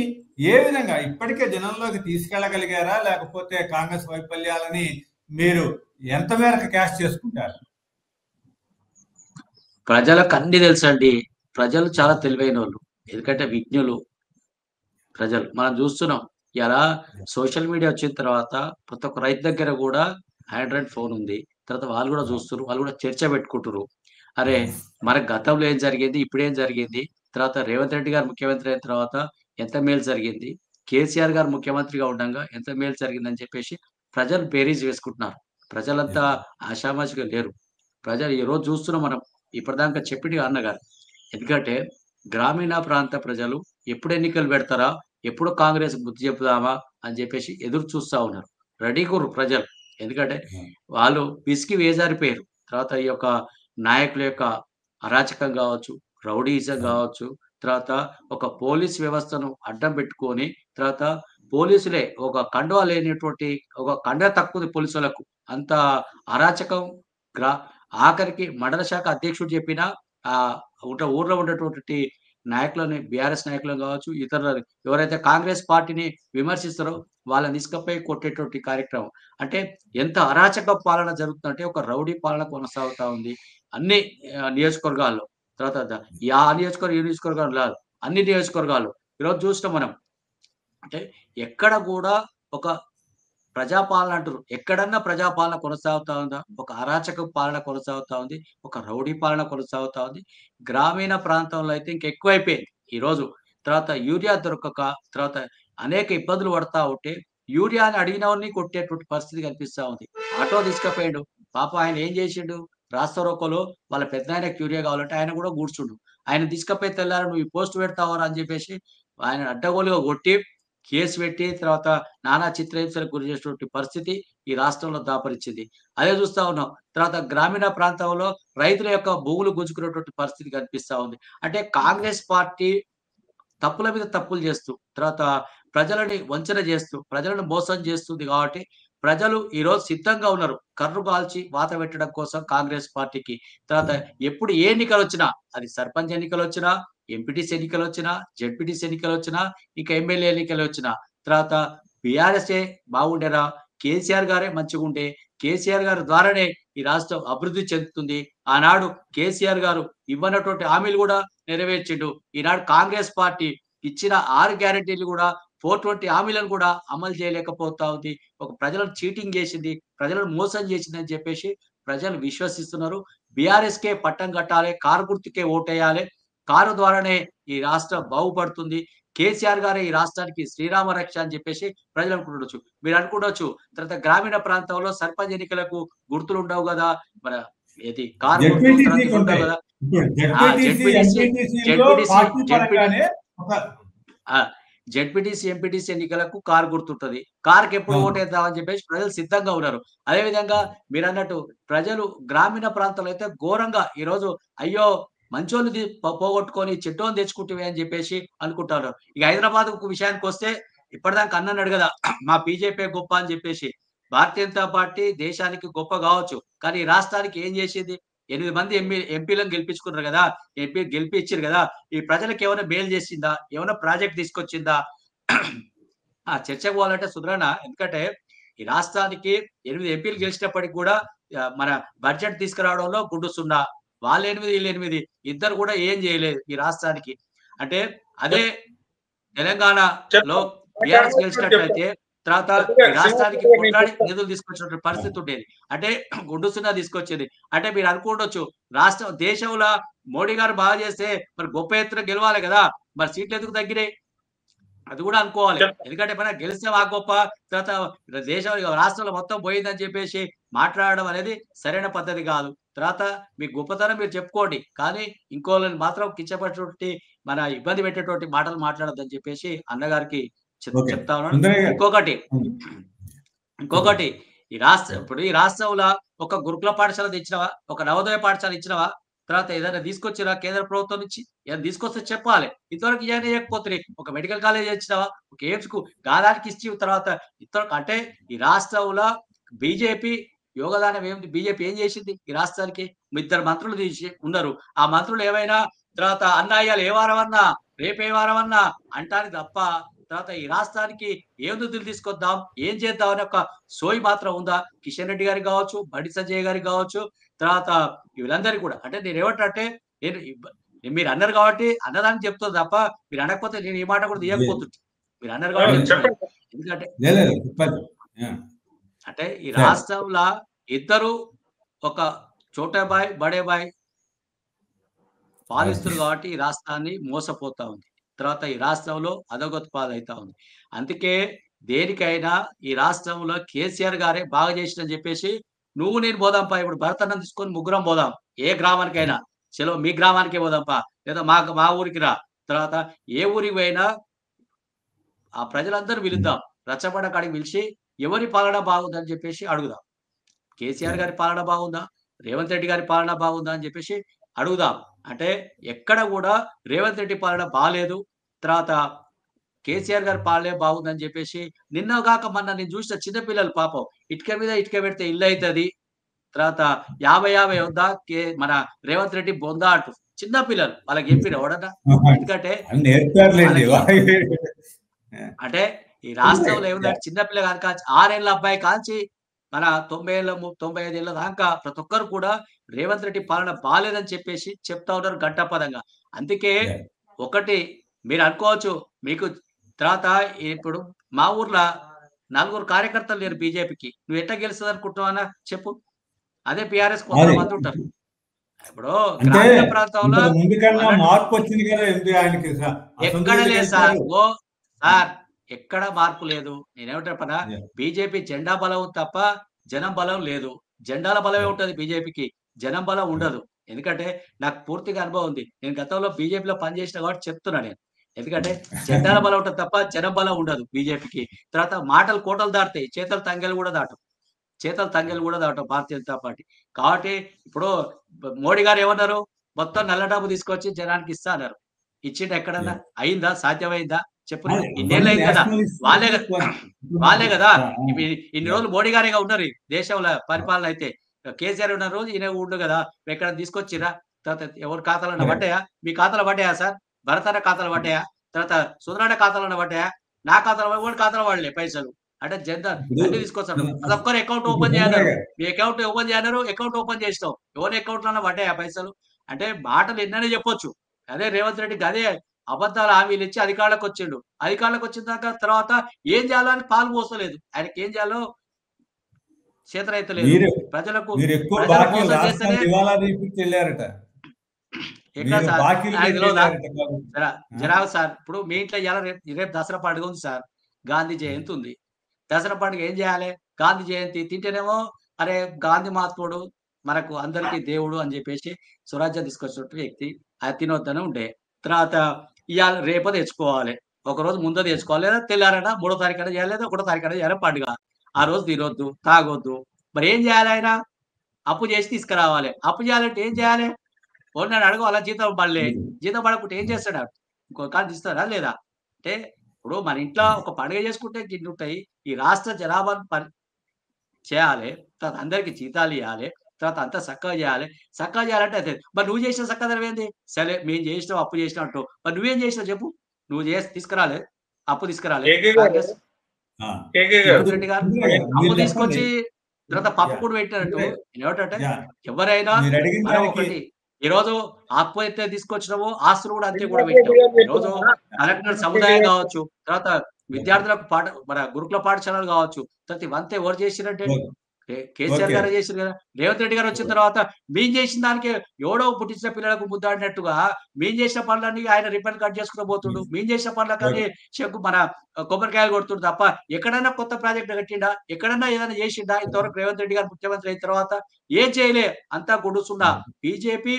ఏ విధంగా ఇప్పటికే జనంలోకి తీసుకెళ్లగలిగారా, లేకపోతే కాంగ్రెస్ వైఫల్యాలని మీరు ఎంత మేరకు క్యాష్ చేసుకుంటారు? ప్రజలకు అన్ని తెలుసండి. ప్రజలు చాలా తెలివైన వాళ్ళు, ఎందుకంటే విజ్ఞులు ప్రజలు. మనం చూస్తున్నాం ఇలా సోషల్ మీడియా వచ్చిన తర్వాత ప్రతి ఒక్క రైతు దగ్గర కూడా ఆండ్రాయిడ్ ఫోన్ ఉంది. తర్వాత వాళ్ళు కూడా చూస్తున్నారు, వాళ్ళు కూడా చర్చ పెట్టుకుంటారు. అరే మన గతంలో ఏం జరిగింది, ఇప్పుడు ఏం జరిగింది, తర్వాత రేవంత్ రెడ్డి గారు ముఖ్యమంత్రి అయిన తర్వాత ఎంత మేలు జరిగింది, కేసీఆర్ గారు ముఖ్యమంత్రిగా ఉండగా ఎంత మేలు జరిగిందని చెప్పేసి ప్రజలు బేరీజ్ వేసుకుంటున్నారు. ప్రజలంతా ఆషామాషిగా లేరు. ప్రజలు ఈ రోజు చూస్తున్నాం మనం. ఇప్పటిదాకా చెప్పిడి అన్నగారు, ఎందుకంటే గ్రామీణ ప్రాంత ప్రజలు ఎప్పుడు ఎన్నికలు పెడతారా, ఎప్పుడు కాంగ్రెస్ బుద్ధి చెప్పుదామా అని చెప్పేసి ఎదురు చూస్తా ఉన్నారు. రెడీగా ప్రజలు, ఎందుకంటే వాళ్ళు విసికి వేజారిపోయారు. తర్వాత ఈ యొక్క నాయకుల యొక్క అరాచకం కావచ్చు, రౌడీజం కావచ్చు, తర్వాత ఒక పోలీస్ వ్యవస్థను అడ్డం పెట్టుకొని, తర్వాత పోలీసులే ఒక కండువా లేనటువంటి, ఒక కండువా తక్కువ పోలీసులకు అంత అరాచకం. ఆఖరికి మండల శాఖ అధ్యక్షుడు చెప్పిన ఊర్లో ఉన్నటువంటి నాయకులని, బీఆర్ఎస్ నాయకులను కావచ్చు, ఇతరులు ఎవరైతే కాంగ్రెస్ పార్టీని విమర్శిస్తారో వాళ్ళని ఇసుకపై కొట్టేటువంటి కార్యక్రమం. అంటే ఎంత అరాచక పాలన జరుగుతుందంటే ఒక రౌడీ పాలన కొనసాగుతా ఉంది అన్ని నియోజకవర్గాల్లో. తర్వాత ఆ నియోజకవర్గం ఈ నియోజకవర్గం కాదు, అన్ని నియోజకవర్గాలు. ఈరోజు చూసినాం మనం. అంటే ఎక్కడ కూడా ఒక ప్రజాపాలన అంటుర్రు. ఎక్కడన్నా ప్రజాపాలన కొనసాగుతా ఉందా? ఒక అరాచక పాలన కొనసాగుతా ఉంది. ఒక రౌడీ పాలన కొనసాగుతా ఉంది. గ్రామీణ ప్రాంతంలో అయితే ఇంకెక్కువైపోయింది ఈరోజు. తర్వాత యూరియా దొరకక, తర్వాత అనేక ఇబ్బందులు పడతా ఉంటే, యూరియాని అడిగినోడిని కొట్టేటువంటి పరిస్థితి కనిపిస్తా ఉంది. ఆటో తీసుకపోయిండు. పాపం ఆయన ఏం చేసిండు? రాస్తారోకోలో వాళ్ళ పెద్దాయనకి యూరియా కావాలంటే ఆయన కూడా కూర్చుండు. ఆయన తీసుకపోయి తెల్లారి "నువ్వు ఈ పోస్ట్ పెడతావురా" అని చెప్పేసి ఆయన అడ్డగోలుగా కొట్టి, కేసు పెట్టి, తర్వాత నానా చిత్రహింసలకు గురి చేసినటువంటి పరిస్థితి ఈ రాష్ట్రంలో దాపరించింది. అదే చూస్తా ఉన్నాం. తర్వాత గ్రామీణ ప్రాంతంలో రైతుల యొక్క భూములు గుంజుకునేటువంటి పరిస్థితి కనిపిస్తా ఉంది. అంటే కాంగ్రెస్ పార్టీ తప్పుల మీద తప్పులు చేస్తూ, తర్వాత ప్రజలని వంచన చేస్తూ, ప్రజలను మోసం చేస్తుంది కాబట్టి, ప్రజలు ఈరోజు సిద్ధంగా ఉన్నారు. కర్రు కాల్చి వాత పెట్టడం కోసం కాంగ్రెస్ పార్టీకి. తర్వాత ఎప్పుడు ఏ ఎన్నికలొచ్చినా, అది సర్పంచ్ ఎన్నికలొచ్చినా, ఎంపీటీసీ ఎన్నికలొచ్చినా, జెడ్పీటీసీ ఎన్నికలొచ్చినా, ఇంకా ఎమ్మెల్యే ఎన్నికలొచ్చినా, తర్వాత బీఆర్ఎస్ఏ బాగుండేనా, కేసీఆర్ గారే మంచిగుండే, కేసీఆర్ గారి ద్వారానే ఈ రాష్ట్రం అభివృద్ధి చెందుతుంది. ఆనాడు కేసీఆర్ గారు ఇవ్వనటువంటి హామీలు కూడా నెరవేర్చిండు. ఈనాడు కాంగ్రెస్ పార్టీ ఇచ్చిన 6 గ్యారంటీలు కూడా 420 హామీలను కూడా అమలు చేయలేకపోతా ఉంది. ఒక ప్రజలను చీటింగ్ చేసింది, ప్రజలను మోసం చేసిందని చెప్పేసి ప్రజలు విశ్వసిస్తున్నారు. బీఆర్ఎస్‌కే పట్టం కట్టాలి, కారు గుర్తుకే ఓటేయాలి. కారు ద్వారానే ఈ రాష్ట్రం బాగుపడుతుంది. కేసీఆర్ గారే ఈ రాష్ట్రానికి శ్రీరామ రక్ష అని చెప్పేసి ప్రజలు అనుకుంటుండొచ్చు. మీరు అనుకుండొచ్చు. తర్వాత గ్రామీణ ప్రాంతంలో సర్పంచ్ ఎన్నికలకు గుర్తులు ఉండవు గదా! మన ఏది కారు గుర్తు, తర్వాత జెడ్పీటీసీకి ఇవి ఉండవు ఉంటాయి. కదా! ఇప్పుడు ఆ! జెడ్పీటీసీ, ఎంపీటీసీలో పార్టీ పరంగానే ఒక ఆ! జెడ్పీటీసీ, ఎంపీటీసీ ఎన్నికలకు కారు గుర్తుంటది. కారుకెప్పుడు అవును. ఓటేద్దామని చెప్పేసి ప్రజలు సిద్ధంగా ఉన్నారు. అదే విధంగా మీరన్నట్టు ప్రజలు గ్రామీణ ప్రాంతాల్లో అయితే ఘోరంగా ఈరోజు అయ్యో! మంచోళ్ళని పోగొట్టుకొని చెడ్డోని తెచ్చుకుంటివి అని చెప్పేసి అనుకుంటారు. ఇక హైదరాబాద్‌కు విషయానికొస్తే ఇప్పటిదాకా అన్నాడు గదా! మా బీజేపీ గొప్ప అని చెప్పేసి. భారతీయ జనతా పార్టీ దేశానికి గొప్ప గావచ్చు. కానీ ఈ రాష్ట్రానికి ఏం చేసింది? 8 మంది ఎంపీలను గెలిపించుకున్నారు గదా! గెలిపించిర్రు గదా! ఈ ప్రజలకేమైనా మేలు చేసిందా? ఏమైనా ప్రాజెక్ట్ తీసుకొచ్చిందా? ఆ చర్చకు పోవాలంటే సుధరణ, ఎందుకంటే ఈ రాష్ట్రానికి 8 ఎంపీలు గెలిచినప్పటికి కూడా మన బడ్జెట్ తీసుకురావడంలో గుండు సున్నా. వాళ్ళు 8, వీళ్ళు 8 ఇద్దరు కూడా ఏం చేయలేదు ఈ రాష్ట్రానికి. అంటే అదే తెలంగాణలో బీఆర్ఎస్ గెలిచినట్లయితే తర్వాత ఈ రాష్ట్రానికి కొట్లాడి నిధులు తీసుకొచ్చినటువంటి పరిస్థితి ఉండేది. అంటే గుండు సున్నా తీసుకొచ్చేది. అంటే మీరు అనుకుండొచ్చు, దేశంలో మోడీ గారు బాగా చేస్తే మరి గొప్ప ఎత్తున గెలవాలి కదా! మరి సీట్లు ఎందుకు తగ్గినాయి? అది కూడా అనుకోవాలి. ఎందుకంటే మనం గెలిస్తే మాకు గొప్ప, తర్వాత రాష్ట్రంలో మొత్తం పోయిందని చెప్పేసి మాట్లాడడం అనేది సరైన పద్ధతి కాదు. తర్వాత మీ గొప్పతనం మీరు చెప్పుకోండి. కానీ ఇంకోళ్ళని మాత్రం కించపరిచేటువంటి, మన ఇబ్బంది పెట్టేటువంటి మాటలు మాట్లాడొద్దని చెప్పేసి అన్నగారికి ఓకే. చెప్తా ఉన్నాను. సుందరయ్య గారు. ఇంకొకటి చెప్పండి. ఇప్పుడు ఈ రాష్ట్రంలో ఒక గురుకుల పాఠశాల తెచ్చినవా? ఒక నవోదయ పాఠశాల ఇచ్చినవా? తర్వాత ఏదైనా తీసుకొచ్చిరా కేంద్ర ప్రభుత్వం నుంచి? ఏదైనా తీసుకొస్తే చెప్పాలి. ఇంతవరకు ఇయన్నీ చేయకపోతిరి. ఒక మెడికల్ కాలేజ్ ఇచ్చినవా? ఒక ఎయిమ్స్‌కు గాదానికి ఇచ్చి తర్వాత ఇంతవరకు అంటే ఈ రాష్ట్రంలో బీజేపీ యోగదానం ఏమిటి? బీజేపీ ఏం చేసింది ఈ రాష్ట్రానికి? ఇద్దరు మంత్రులు ఉన్నారు. ఆ మంత్రులు ఏమైనా తర్వాత అన్నా ఇయాల ఏ వారం అన్నా, రేపు ఏ వారం అన్నా అంటానికి తప్ప, తర్వాత ఈ రాష్ట్రానికి ఏం నిధులు తీసుకొద్దాం, ఏం చేద్దాం అనే ఒక సోయి మాత్రం ఉందా? కిషన్ రెడ్డి గారికి కావచ్చు, బండి సంజయ్ గారికి కావచ్చు, తర్వాత వీళ్ళందరికీ కూడా. అంటే నేనేమంటానంటే, నేను మీరు అన్నారు కాబట్టి అన్నదానికి చెప్తున్నా తప్ప, మీరు అనకపోతే నేను ఈ మాట కూడా తీయకపోతుంటే. మీరు అన్నారు కాబట్టి చెప్తున్నా. ఎందుకంటే లేదు చెప్పండి. అంటే ఈ రాష్ట్రంలో ఇద్దరు ఒక చోటే బాయ్, బడే బాయ్ పాలిస్తున్నారు కాబట్టి ఈ రాష్ట్రాన్ని మోసపోతా ఉంది. తర్వాత ఈ రాష్ట్రంలో అధోగతి పాలైతా ఉంది. అందుకే దేనికైనా ఈ రాష్ట్రంలో కేసీఆర్ గారే బాగా చేసిందని చెప్పేసి నువ్వు నేను పోదాంపా. ఇప్పుడు భరతన్నం తీసుకొని ముగ్గురం పోదాం. ఏ గ్రామానికైనా. చలో మీ గ్రామానికే పోదాంపా. లేదా మా ఊరికి రా. తర్వాత ఏ ఊరికి పోయినా ఆ ప్రజలందరూ పిలుద్దాం. రచ్చబండ కాడికి పిలిచి ఎవరి పాలన బాగుందని చెప్పేసి అడుగుదాం. కేసీఆర్ గారి పాలన బాగుందా? రేవంత్ రెడ్డి గారి పాలన బాగుందా? అని చెప్పేసి అడుగుదాం. అంటే ఎక్కడ కూడా రేవంత్ రెడ్డి పాలన బాలేదు. తర్వాత కేసీఆర్ గారి పాలనే బాగుందని చెప్పేసి నిన్న గాక మొన్న నేను చూసిన చిన్న పిల్లలు పాపం ఇటుక మీద ఇటుక పెడితే ఇల్లు అయితది. తర్వాత 50 వద్దా మన రేవంత్ రెడ్డి బొందా అంటూ చిన్న పిల్లలు వాళ్ళకి చెప్పిన ఎవడన్నా? ఎందుకంటే అంటే ఈ రాష్ట్రంలో ఏముందంటే చిన్న పిల్ల కాదు, 6 ఏళ్ల అబ్బాయి కాంచి మన 90 ఏళ్ళ 95 ఏళ్ల దాకా ప్రతి ఒక్కరు కూడా రేవంత్ రెడ్డి పాలన బాలేదని చెప్పేసి చెప్తా ఉన్నారు ఘంటాపథంగా. అందుకే ఒకటి మీరు అనుకోవచ్చు మీకు తర్వాత ఇప్పుడు మా ఊర్లో 4 కార్యకర్తలు లేరు బీజేపీకి. నువ్వు ఎట్లా గెలుస్తుంది అనుకుంటున్నావా చెప్పు? అదే బీఆర్ఎస్ కొంతమంది ఉంటారు. ఇప్పుడు అంటే గ్రామీణ ప్రాంతంలో ఇంతకు ముందు కన్నా మార్పు వచ్చింది కదా ఎందుకు ఆయనకి ఎక్కడ లేదు సార్. సార్ ఎక్కడ మార్పు లేదు. నేనేమంటా బీజేపీ జెండా బలం తప్ప జనం బలం లేదు. జెండాల బలమే ఉంటది బీజేపీకి, జనం బలం ఉండదు. ఎందుకంటే నాకు పూర్తిగా అనుభవం ఉంది. నేను గతంలో బీజేపీలో పనిచేసిన కాబట్టి చెప్తున్నా నేను. ఎందుకంటే జెండాల బలం ఉంటది తప్ప జనం బలం ఉండదు బీజేపీకి. తర్వాత మాటలు కోటలు దాటుతాయి, చేతలు తంగెలు కూడా దాటం. భారతీయ జనతా పార్టీ. కాబట్టి ఇప్పుడు మోడీ గారు ఏమన్నారు? మొత్తం నల్ల డబ్బు తీసుకొచ్చి జనానికి ఇస్తా అన్నారు. ఇచ్చిండు ఎక్కడన్నా? అయిందా? సాధ్యమైందా? చెప్పు. ఇన్నేళ్ళు అయింది కదా, వాళ్ళే కదా ఇన్ని రోజులు మోడీ గారేగా ఉన్నారు దేశంలో పరిపాలన. అయితే కేసీఆర్ ఉన్న రోజు ఈయన ఉండు కదా, ఎక్కడ తీసుకొచ్చిరా? తర్వాత ఎవరి ఖాతాలో పడ్డాయా? మీ ఖాతాలో పడ్డాయా సార్? భరతన్న ఖాతాలో పడ్డాయా? తర్వాత సుధరాడ ఖాతాలో పడ్డాయా? నా ఖాతాలో ఎవరి ఖాతాలో పడలే పైసలు. అంటే అన్ని తీసుకొస్తాడు. ప్రతి ఒక్కరు అకౌంట్ ఓపెన్ చేయన్నారు. మీ అకౌంట్ ఓపెన్ చేయన్నారు, అకౌంట్ ఓపెన్ చేస్తావు. ఎవరి అకౌంట్ లో పడ్డాయా పైసలు? అంటే మాటలు ఎన్ననే చెప్పొచ్చు. అదే రేవంత్ రెడ్డికి అదే అబద్ధాలు హామీలు ఇచ్చి అధికారులకు వచ్చిండు. అధికారులకు వచ్చిన తర్వాత ఏం చేయాలో అని పాలు పోసలేదు. ఆయనకి ఏం చేయాలో చేతనైతలేదు. ప్రజలకు మోసం చేస్తేనే ఎట్లా సార్? జరావు సార్. ఇప్పుడు మీ ఇంట్లో రేపు దసరా పండుగ ఉంది సార్, గాంధీ జయంతి ఉంది. దసరా పండుగ ఏం చేయాలి? గాంధీ జయంతి తింటేనేమో అరే గాంధీ మహాత్ముడు మనకు అందరికీ దేవుడు అని చెప్పేసి స్వరాజ్యం తీసుకొచ్చినట్టు వ్యక్తి అది తినొద్దని ఉండే. తర్వాత ఇవాళ రేపో తెచ్చుకోవాలి, ఒకరోజు ముందో తెచ్చుకోవాలి, లేదా తెల్లారైనా 3వ తారీఖున చేయాలి, లేదా 1వ తారీఖున చేయాలి పండుగ. ఆ రోజు తినొద్దు, తాగొద్దు. మరి ఏం చేయాలి? ఆయన అప్పు చేసి తీసుకురావాలి. అప్పు చేయాలంటే ఏం చేయాలి? నన్ను అడగవాలా? జీతం పడలే. జీతం పడకుంటే ఏం చేస్తాడు? ఇంకో కాదు ఇస్తాడా లేదా? అంటే ఇప్పుడు మన ఇంట్లో ఒక పండుగ చేసుకుంటే గిన్నె ఉంటాయి. ఈ రాష్ట్ర జనాభాను చేయాలి, తర్వాత అందరికి జీతాలు ఇవ్వాలి, తర్వాత అంతా చక్కగా చేయాలి. చక్కగా చేయాలంటే అదే. మరి నువ్వు చేసిన చక్కదనం ఏంది? సరే మేము చేసినావు, అప్పు చేసినావు అంటావు. మరి నువ్వేం చేసినావు చెప్పు? నువ్వు చేసి తీసుకురాలే, అప్పు తీసుకురాలే. రెడ్డి గారు అప్పు తీసుకొచ్చి తర్వాత పప్పు కూడా పెట్టినట్టు ఏమిటంటే ఎవరైనా మనం ఒకటి ఈరోజు అప్పు అయితే తీసుకొచ్చినావో ఆస్తులు కూడా అంతే కూడా పెట్టాం. ఈరోజు కలెక్టర్ సముదాయం కావచ్చు, తర్వాత విద్యార్థులకు మన గురుకుల పాఠశాలలు కావచ్చు, తర్వాత ఇవంతా ఎవరు చేసినట్టే కేసీఆర్ గారు చేశారు కదా. రేవంత్ రెడ్డి గారు వచ్చిన తర్వాత మేము చేసిన దానికి ఎవడో పుట్టించిన పిల్లలకు ముద్దాడినట్టుగా మేము చేసిన పనులన్నీ ఆయన రిబ్బన్ కట్ చేసుకుని పోతుండు. మేము చేసిన పనులకన్నీ మన కొబ్బరికాయలు కొడుతుండు తప్ప ఎక్కడైనా కొత్త ప్రాజెక్టు కట్టిండా? ఎక్కడైనా ఏదైనా చేసిండా? ఇంతవరకు రేవంత్ రెడ్డి గారు ముఖ్యమంత్రి అయిన తర్వాత ఏం చేయలే. అంతా గుడుసున్నా. బీజేపీ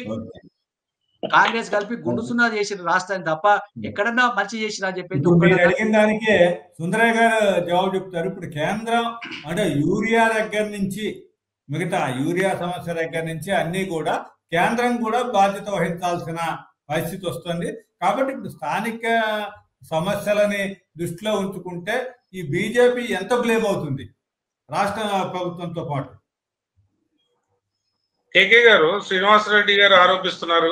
కాంగ్రెస్ కలిపి గుండుసున్నా చేసిన రాష్ట్రాన్ని తప్ప ఎక్కడన్నా మంచి చేసినా అని చెప్పి అడిగిన దానికే సుందరయ్య గారు జవాబు చెప్తారు. ఇప్పుడు కేంద్రం అంటే యూరియా దగ్గర నుంచి మిగతా యూరియా సమస్య దగ్గర నుంచి అన్ని కూడా కేంద్రం కూడా బాధ్యత వహించాల్సిన పరిస్థితి వస్తుంది. కాబట్టి ఇప్పుడు స్థానిక సమస్యలని దృష్టిలో ఉంచుకుంటే ఈ బీజేపీ ఎంత బ్లేమ్ అవుతుంది రాష్ట్ర ప్రభుత్వంతో పాటు? కేకే గారు, శ్రీనివాసరెడ్డి గారు ఆరోపిస్తున్నారు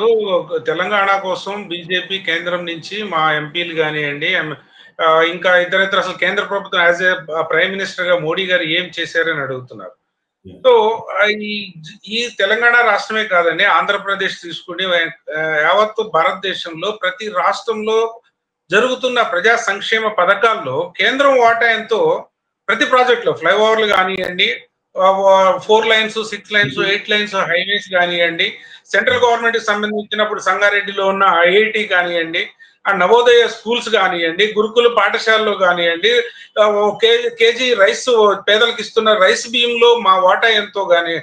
తెలంగాణ కోసం బీజేపీ కేంద్రం నుంచి మా ఎంపీలు కానివ్వండి, ఇంకా ఇతర అసలు కేంద్ర ప్రభుత్వం యాజ్ ఏ ప్రైమ్ మినిస్టర్ గా మోడీ గారు ఏం చేశారని అడుగుతున్నారు. సో ఈ తెలంగాణ రాష్ట్రమే కాదండి, ఆంధ్రప్రదేశ్ తీసుకుని యావత్తు భారతదేశంలో ప్రతి రాష్ట్రంలో జరుగుతున్న ప్రజా సంక్షేమ పథకాల్లో కేంద్రం వాటా ఎంతో ప్రతి ప్రాజెక్ట్ లో ఫ్లైఓవర్లు కానివ్వండి, 4 లైన్స్ 6 లైన్స్ 8 లైన్స్ హైవేస్ కానివ్వండి, సెంట్రల్ గవర్నమెంట్ కి సంబంధించినప్పుడు సంగారెడ్డిలో ఉన్న ఐఐటి కానివ్వండి, నవోదయ స్కూల్స్ కానివ్వండి, గురుకుల పాఠశాలలో కానివ్వండి, కేజీ రైస్ పేదలకు ఇస్తున్న రైస్ బియ్యంలో మా వాటా ఎంతో కానీ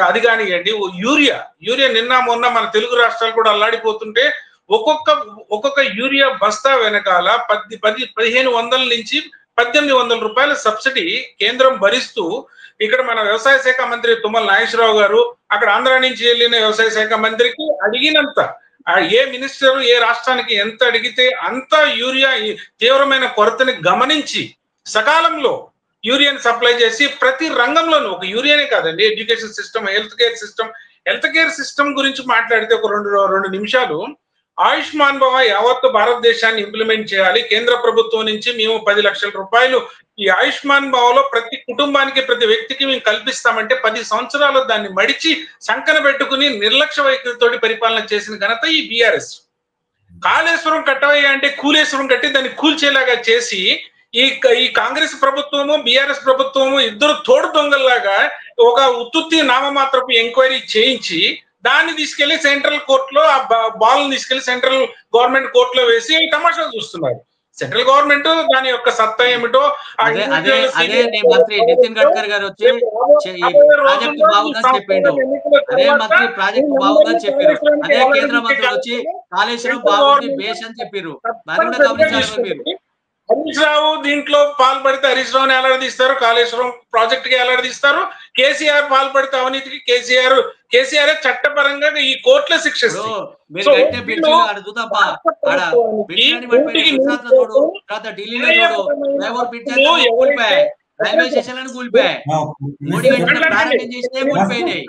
అది కానివ్వండి, యూరియా నిన్న మొన్న మన తెలుగు రాష్ట్రాలు కూడా అల్లాడిపోతుంటే ఒక్కొక్క యూరియా బస్తా వెనకాల 1500 నుంచి 1800 రూపాయల సబ్సిడీ కేంద్రం భరిస్తూ ఇక్కడ మన వ్యవసాయ శాఖ మంత్రి తుమ్మల నాగేశ్వరరావు గారు అక్కడ ఆంధ్ర నుంచి వెళ్ళిన వ్యవసాయ శాఖ మంత్రికి అడిగినంత ఏ మినిస్టర్ ఏ రాష్ట్రానికి ఎంత అడిగితే అంత యూరియా తీవ్రమైన కొరతని గమనించి సకాలంలో యూరియాని సప్లై చేసి ప్రతి రంగంలోనూ ఒక యూరియానే కాదండి, education system, health care system గురించి మాట్లాడితే ఒక రెండు నిమిషాలు. ఆయుష్మాన్ భవ యావత్తు భారతదేశాన్ని ఇంప్లిమెంట్ చేయాలి. కేంద్ర ప్రభుత్వం నుంచి మేము 10 లక్షల రూపాయలు ఈ ఆయుష్మాన్ భవలో ప్రతి కుటుంబానికి ప్రతి వ్యక్తికి మేము కల్పిస్తామంటే 10 సంవత్సరాలు దాన్ని మడిచి సంకన పెట్టుకుని నిర్లక్ష్య వైఖరితోటి పరిపాలన చేసిన ఘనత ఈ బీఆర్ఎస్. కాళేశ్వరం కట్టవయ్యా అంటే కూలేశ్వరం కట్టి దాన్ని కూల్చేలాగా చేసి ఈ కాంగ్రెస్ ప్రభుత్వము బిఆర్ఎస్ ప్రభుత్వము ఇద్దరు తోడు దొంగల్లాగా ఒక ఉత్తుత్తి నామమాత్రపు ఎంక్వైరీ చేయించి దాన్ని తీసుకెళ్లి సెంట్రల్ కోర్టులో ఆ బాల్ తీసుకెళ్లి సెంట్రల్ గవర్నమెంట్ కోర్టులో వేసి తమాషా చూస్తున్నారు. సెంట్రల్ గవర్నమెంట్ దాని యొక్క సత్తా ఏమిటో అదే మంత్రి నితిన్ గడ్కరీ గారు వచ్చి ప్రాజెక్టు బాగుందని చెప్పిండు. అదే మంత్రి ప్రాజెక్టు బాగుందని చెప్పారు. అదే కేంద్ర మంత్రులు వచ్చి కాళేశ్వరం బాగుంది బేష్ అని చెప్పారు. దాన్ని కూడా గమనించాలి మీరు. హరీష్ రావు దీంట్లో పాల్పడితే హరీష్ రావుని ఎలాడదీస్తారు, కాళేశ్వరం ప్రాజెక్ట్ కి ఎలాడదీస్తారు. కేసీఆర్ పాల్పడితే అవినీతికి కేసీఆర్ చట్టపరంగా ఈ కోర్టులో శిక్షిస్తారు. రైల్వే స్టేషన్ కూలిపోయాయి. మోడీ ప్రారంభం చేస్తే కూలిపోయినాయి.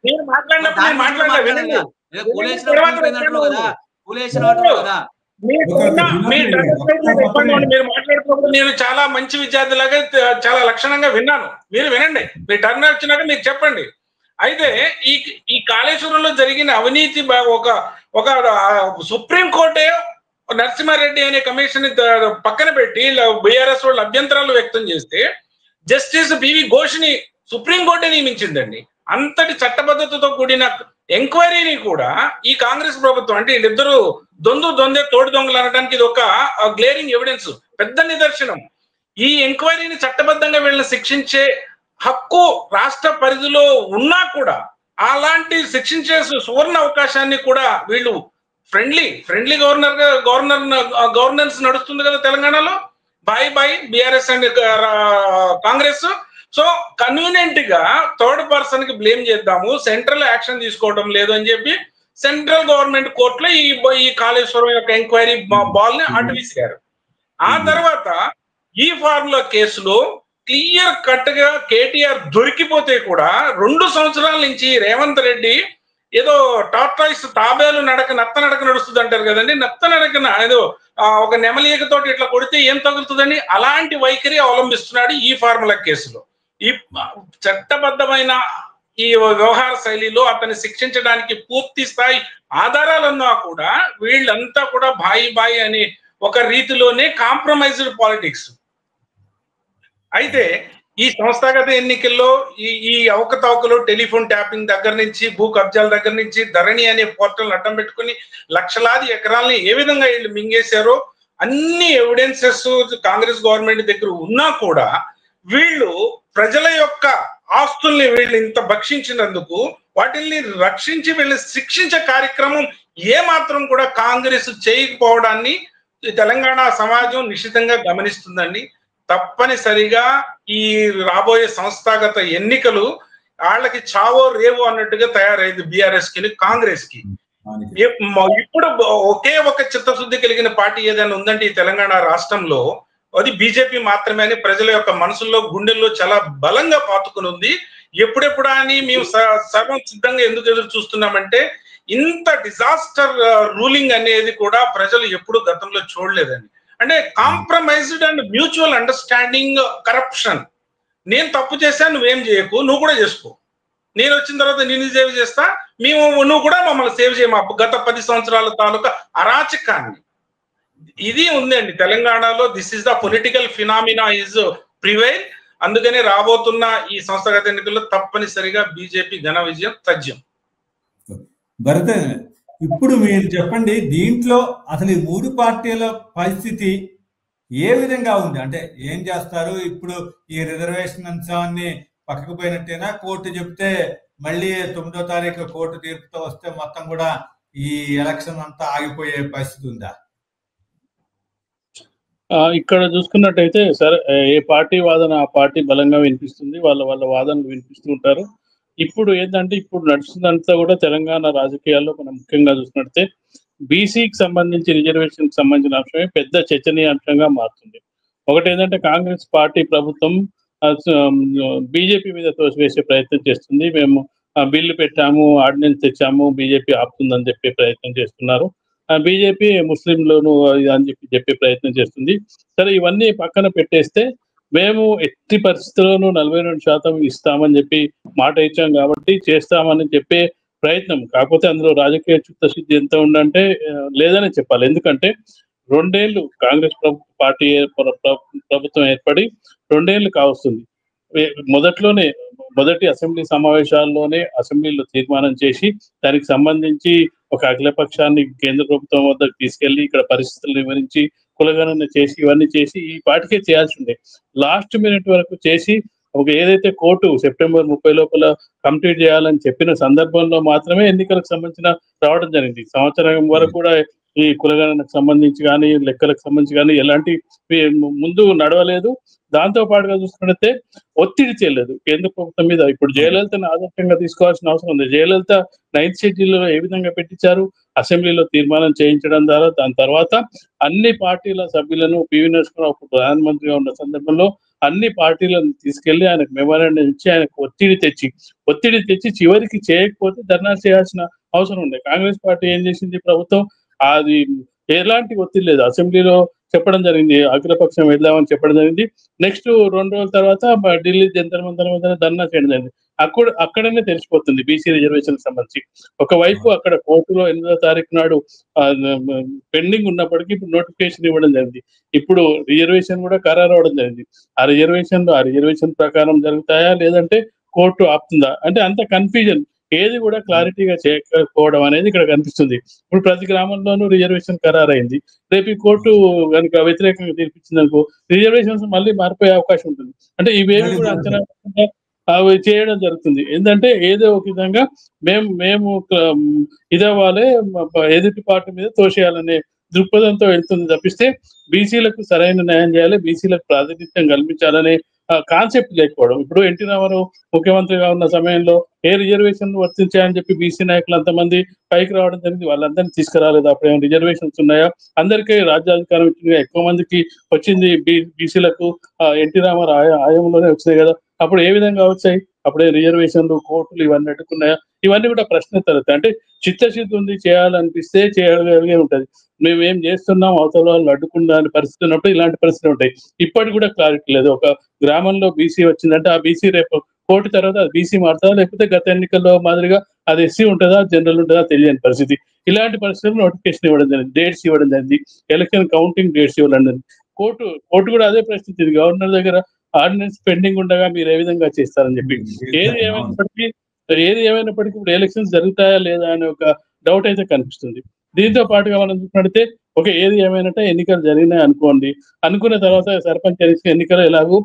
మీరు మాట్లాడుతున్నప్పుడు నేను చాలా మంచి విద్యార్థిలాగా చాలా లక్షణంగా విన్నాను. మీరు వినండి, మీ టర్న్ వచ్చినాక మీరు చెప్పండి. అయితే ఈ కాళేశ్వరంలో జరిగిన అవినీతి ఒక సుప్రీంకోర్టే నరసింహారెడ్డి అనే కమిషన్ పక్కన పెట్టి బీఆర్ఎస్ వాళ్ళు అభ్యంతరాలు వ్యక్తం చేస్తే జస్టిస్ బివి ఘోష్ని సుప్రీంకోర్టే నియమించిందండి. అంతటి చట్టబద్ధతతో కూడిన ఎంక్వైరీని కూడా ఈ కాంగ్రెస్ ప్రభుత్వం, అంటే వీళ్ళిద్దరూ దొందే తోడు దొంగలు అనడానికి ఇది ఒక గ్లేరింగ్ ఎవిడెన్స్, పెద్ద నిదర్శనం. ఈ ఎంక్వైరీని చట్టబద్ధంగా వీళ్ళని శిక్షించే హక్కు రాష్ట్ర పరిధిలో ఉన్నా కూడా అలాంటి శిక్షించే సువర్ణ అవకాశాన్ని కూడా వీళ్ళు ఫ్రెండ్లీ గవర్నెన్స్ నడుస్తుంది కదా తెలంగాణలో. By BRS and Congress. So convenient గా థర్డ్ పర్సన్ కి బ్లేమ్ చేద్దాము, సెంట్రల్ యాక్షన్ తీసుకోవడం లేదు అని చెప్పి సెంట్రల్ గవర్నమెంట్ కోర్టులో ఈ కాళేశ్వరం యొక్క ఎంక్వైరీ బాల్ ని అటు విసిరారు. ఆ తర్వాత ఈ ఫార్ములా కేసులో క్లియర్ కట్ గా కేటీఆర్ దొరికిపోతే కూడా 2 సంవత్సరాల నుంచి రేవంత్ రెడ్డి ఏదో టార్టాయిస్ తాబేలు నత్త నడక నడుస్తుంది అంటారు కదండి, నత్త నడకన ఏదో ఒక నెమలీకతోటి ఇట్లా కొడితే ఏం తగులుతుందని అలాంటి వైఖరి అవలంబిస్తున్నాడు ఈ ఫార్ములా కేసులో. ఈ చట్టబద్ధమైన ఈ వ్యవహార శైలిలో అతన్ని శిక్షించడానికి పూర్తి స్థాయి ఆధారాలున్నా కూడా వీళ్ళంతా కూడా బాయి అనే ఒక రీతిలోనే కాంప్రమైజ్డ్ పాలిటిక్స్. అయితే ఈ సంస్థాగత ఎన్నికల్లో ఈ అవకతవకలు, టెలిఫోన్ ట్యాపింగ్ దగ్గర నుంచి, భూ కబ్జాల దగ్గర నుంచి, ధరణి అనే పోర్టల్ అడ్డం పెట్టుకుని లక్షలాది ఎకరాలని ఏ విధంగా వీళ్ళు మింగేశారో అన్ని ఎవిడెన్సెస్ కాంగ్రెస్ గవర్నమెంట్ దగ్గర ఉన్నా కూడా వీళ్ళు ప్రజల యొక్క ఆస్తుల్ని వీళ్ళు ఇంత భక్షించినందుకు వాటిల్ని రక్షించి వీళ్ళని శిక్షించే కార్యక్రమం ఏమాత్రం కూడా కాంగ్రెస్ చేయకపోవడాన్ని తెలంగాణ సమాజం నిశ్చితంగా గమనిస్తుందండి. తప్పనిసరిగా ఈ రాబోయే సంస్థాగత ఎన్నికలు వాళ్ళకి చావో రేవో అన్నట్టుగా తయారైంది బీఆర్ఎస్ కి, కాంగ్రెస్ కి. ఇప్పుడు ఒకే ఒక చిత్తశుద్ధి కలిగిన పార్టీ ఏదైనా ఉందంటే ఈ తెలంగాణ రాష్ట్రంలో అది బీజేపీ మాత్రమే అని ప్రజల యొక్క మనసుల్లో, గుండెల్లో చాలా బలంగా పాతుకుని ఉంది. ఎప్పుడెప్పుడు అని మేము సర్వం సిద్ధంగా ఎందుకు ఎదురు చూస్తున్నామంటే ఇంత డిజాస్టర్ రూలింగ్ అనేది కూడా ప్రజలు ఎప్పుడు గతంలో చూడలేదండి. అంటే compromised and mutual understanding corruption. నేను తప్పు చేశాను, నువ్వేం చేయకు, నువ్వు కూడా చేసుకో, నేను వచ్చిన తర్వాత నిన్ను సేవ్ చేస్తా, నువ్వు కూడా మమ్మల్ని సేవ్ చేయమా. గత 10 సంవత్సరాల తాలూకా అరాచకాన్ని ఇది ఉందండి తెలంగాణలో. This is the political phenomena is prevail. అందుకనే రాబోతున్న ఈ సంస్థాగత ఎన్నికల్లో తప్పనిసరిగా బీజేపీ ఘన విజయం తథ్యం. భరత్, ఇప్పుడు మీరు చెప్పండి, దీంట్లో అసలు ఈ 3 పార్టీల పరిస్థితి ఏ విధంగా ఉంది? అంటే ఏం చేస్తారు ఇప్పుడు? ఈ రిజర్వేషన్ అంశాన్ని పక్కకు పోయినట్టేనా? కోర్టు చెప్తే మళ్ళీ 9వ తారీఖు కోర్టు తీర్పుతో వస్తే మొత్తం కూడా ఈ ఎలక్షన్ అంతా ఆగిపోయే పరిస్థితి ఉందా? ఇక్కడ చూసుకున్నట్టయితే సరే, ఏ పార్టీ వాదన ఆ పార్టీ బలంగా వినిపిస్తుంది, వాళ్ళ వాదనలు వినిపిస్తూ ఉంటారు. ఇప్పుడు ఏంటంటే ఇప్పుడు నడుస్తుందంతా కూడా తెలంగాణ రాజకీయాల్లో మనం ముఖ్యంగా చూసినట్టే బీసీకి సంబంధించి, రిజర్వేషన్ కి సంబంధించిన అంశమే పెద్ద చర్చనీయాంశంగా మారుతుంది. ఒకటి ఏంటంటే కాంగ్రెస్ పార్టీ ప్రభుత్వం బీజేపీ మీద తోసివేసే ప్రయత్నం చేస్తుంది. మేము బిల్లు పెట్టాము, ఆర్డినెన్స్ తెచ్చాము, బీజేపీ ఆపుతుందని చెప్పే ప్రయత్నం చేస్తున్నారు. బీజేపీ ముస్లింలను అని చెప్పే ప్రయత్నం చేస్తుంది. సరే, ఇవన్నీ పక్కన పెట్టేస్తే మేము ఎట్టి పరిస్థితుల్లోనూ 42% ఇస్తామని చెప్పి మాట ఇచ్చాం కాబట్టి చేస్తామని చెప్పే ప్రయత్నం. కాకపోతే అందులో రాజకీయ చిత్తశుద్ధి ఎంత ఉందంటే లేదనే చెప్పాలి. ఎందుకంటే 2 ఏళ్ళు కాంగ్రెస్ ప్రభుత్వం ఏర్పడి 2 ఏళ్ళు కావస్తుంది. మొదట్లోనే మొదటి అసెంబ్లీ సమావేశాల్లోనే అసెంబ్లీలో తీర్మానం చేసి దానికి సంబంధించి ఒక అఖిలపక్షాన్ని కేంద్ర ప్రభుత్వం వద్దకు తీసుకెళ్లి ఇక్కడ పరిస్థితులను వివరించి కులగణన చేసి ఇవన్నీ చేసి ఈ పాటికే చేయాల్సి ఉండే. లాస్ట్ మినిట్ వరకు చేసి ఒక ఏదైతే కోర్టు సెప్టెంబర్ 30 లోపల కంప్లీట్ చేయాలని చెప్పిన సందర్భంలో మాత్రమే ఎన్నికలకు సంబంధించిన రావడం జరిగింది. సంవత్సరం వరకు కూడా ఈ కులగణనకు సంబంధించి కానీ లెక్కలకు సంబంధించి కానీ ఎలాంటి ముందు నడవలేదు. దాంతో పాటుగా చూసుకుంటే ఒత్తిడి చేయలేదు కేంద్ర ప్రభుత్వం మీద. ఇప్పుడు జయలలితను ఆదర్శంగా తీసుకోవాల్సిన అవసరం ఉంది. జయలలిత 9th షెడ్యూల్లో ఏ విధంగా పెట్టించారు, అసెంబ్లీలో తీర్మానం చేయించడం ద్వారా దాని తర్వాత అన్ని పార్టీల సభ్యులను పివి నరసింహారావు ప్రధానమంత్రిగా ఉన్న సందర్భంలో అన్ని పార్టీలను తీసుకెళ్లి ఆయనకు మెమోరాండం ఇచ్చి ఆయనకు ఒత్తిడి తెచ్చి చివరికి చేయకపోతే ధర్నా చేయాల్సిన అవసరం ఉంది. కాంగ్రెస్ పార్టీ ఏం చేసింది, ప్రభుత్వం అది ఎలాంటి ఒత్తిడి లేదు. అసెంబ్లీలో చెప్పడం జరిగింది, అఖిలపక్షం వెళ్దామని చెప్పడం జరిగింది. నెక్స్ట్ 2 రోజుల తర్వాత ఢిల్లీ జంతర్ మంతర్ మీద ధర్నా చేయడం జరిగింది. అక్కడనే తెలిసిపోతుంది బీసీ రిజర్వేషన్ సంబంధించి. ఒకవైపు అక్కడ కోర్టులో 8వ తారీఖు నాడు పెండింగ్ ఉన్నప్పటికీ ఇప్పుడు నోటిఫికేషన్ ఇవ్వడం జరిగింది. ఇప్పుడు రిజర్వేషన్ కూడా ఖరారు అవడం జరిగింది. ఆ రిజర్వేషన్ ప్రకారం జరుగుతాయా లేదంటే కోర్టు ఆపుతుందా అంటే అంత కన్ఫ్యూజన్, ఏది కూడా క్లారిటీగా చేయకపోవడం అనేది ఇక్కడ కనిపిస్తుంది. ఇప్పుడు ప్రతి గ్రామంలోనూ రిజర్వేషన్ ఖరారైంది. రేపు ఈ కోర్టు కనుక వ్యతిరేకంగా తీర్పిచ్చింది అనుకో రిజర్వేషన్స్ మళ్ళీ మారిపోయే అవకాశం ఉంటుంది. అంటే ఇవేవి కూడా అంచనా అవి చేయడం జరుగుతుంది. ఏంటంటే ఏదో ఒక విధంగా మేము ఇదవ్వాలి, ఎదుటి పార్టీ మీద తోసేయాలనే దృక్పథంతో వెళ్తుంది తప్పిస్తే బీసీలకు సరైన న్యాయం చేయాలి, బీసీలకు ప్రాతినిధ్యం కల్పించాలనే కాన్సెప్ట్ లేకపోవడం. ఇప్పుడు ఎన్టీ రామారావు ముఖ్యమంత్రిగా ఉన్న సమయంలో ఏ రిజర్వేషన్ వర్తించాయని చెప్పి బీసీ నాయకులు అంతమంది పైకి రావడం జరిగింది. వాళ్ళందరినీ తీసుకురాలేదు. అప్పుడు ఏమైనా రిజర్వేషన్స్ ఉన్నాయా? అందరికీ రాజ్యాధికారం ఇచ్చింది, ఎక్కువ మందికి వచ్చింది బీసీలకు ఎన్టీ రామారావు ఆయంలోనే వచ్చినాయి కదా. అప్పుడు ఏ విధంగా వచ్చాయి? అప్పుడే రిజర్వేషన్లు, కోర్టులు ఇవన్నీ అడ్డుకున్నాయా? ఇవన్నీ కూడా ప్రశ్న తరుతాయి. అంటే చిత్తశుద్ధి ఉంది, చేయాలనిపిస్తే చేయగలిగే ఉంటది. మేము ఏం చేస్తున్నాం, అవతల వాళ్ళు అడ్డుకున్న పరిస్థితి ఉన్నప్పుడు ఇలాంటి పరిస్థితులు ఉంటాయి. ఇప్పటికి కూడా క్లారిటీ లేదు. ఒక గ్రామంలో బీసీ వచ్చిందంటే ఆ బీసీ రేపు కోర్టు తర్వాత అది బీసీ మారుతుందా లేకపోతే గత ఎన్నికల్లో మాదిరిగా అది ఎస్సీ ఉంటుందా జనరల్ ఉంటుందా తెలియని పరిస్థితి. ఇలాంటి పరిస్థితుల్లో నోటిఫికేషన్ ఇవ్వడం జరిగింది, డేట్స్ ఇవ్వడం జరిగింది, ఎలక్షన్ కౌంటింగ్ డేట్స్ ఇవ్వడం జరిగింది. కోర్టు కూడా అదే ప్రశ్నించింది, గవర్నర్ దగ్గర ఆర్డినెన్స్ పెండింగ్ ఉండగా మీరు ఏ విధంగా చేస్తారని చెప్పి. ఏది ఏమైనప్పటికీ ఇప్పుడు ఎలక్షన్స్ జరుగుతాయా లేదా అనే ఒక డౌట్ అయితే కనిపిస్తుంది. దీంతో పాటుగా మనం చూసినట్లయితే ఏది ఏమైనా ఎన్నికలు జరిగినాయి అనుకోండి, అనుకున్న తర్వాత సర్పంచ్ ఎన్నికలు ఎలాగూ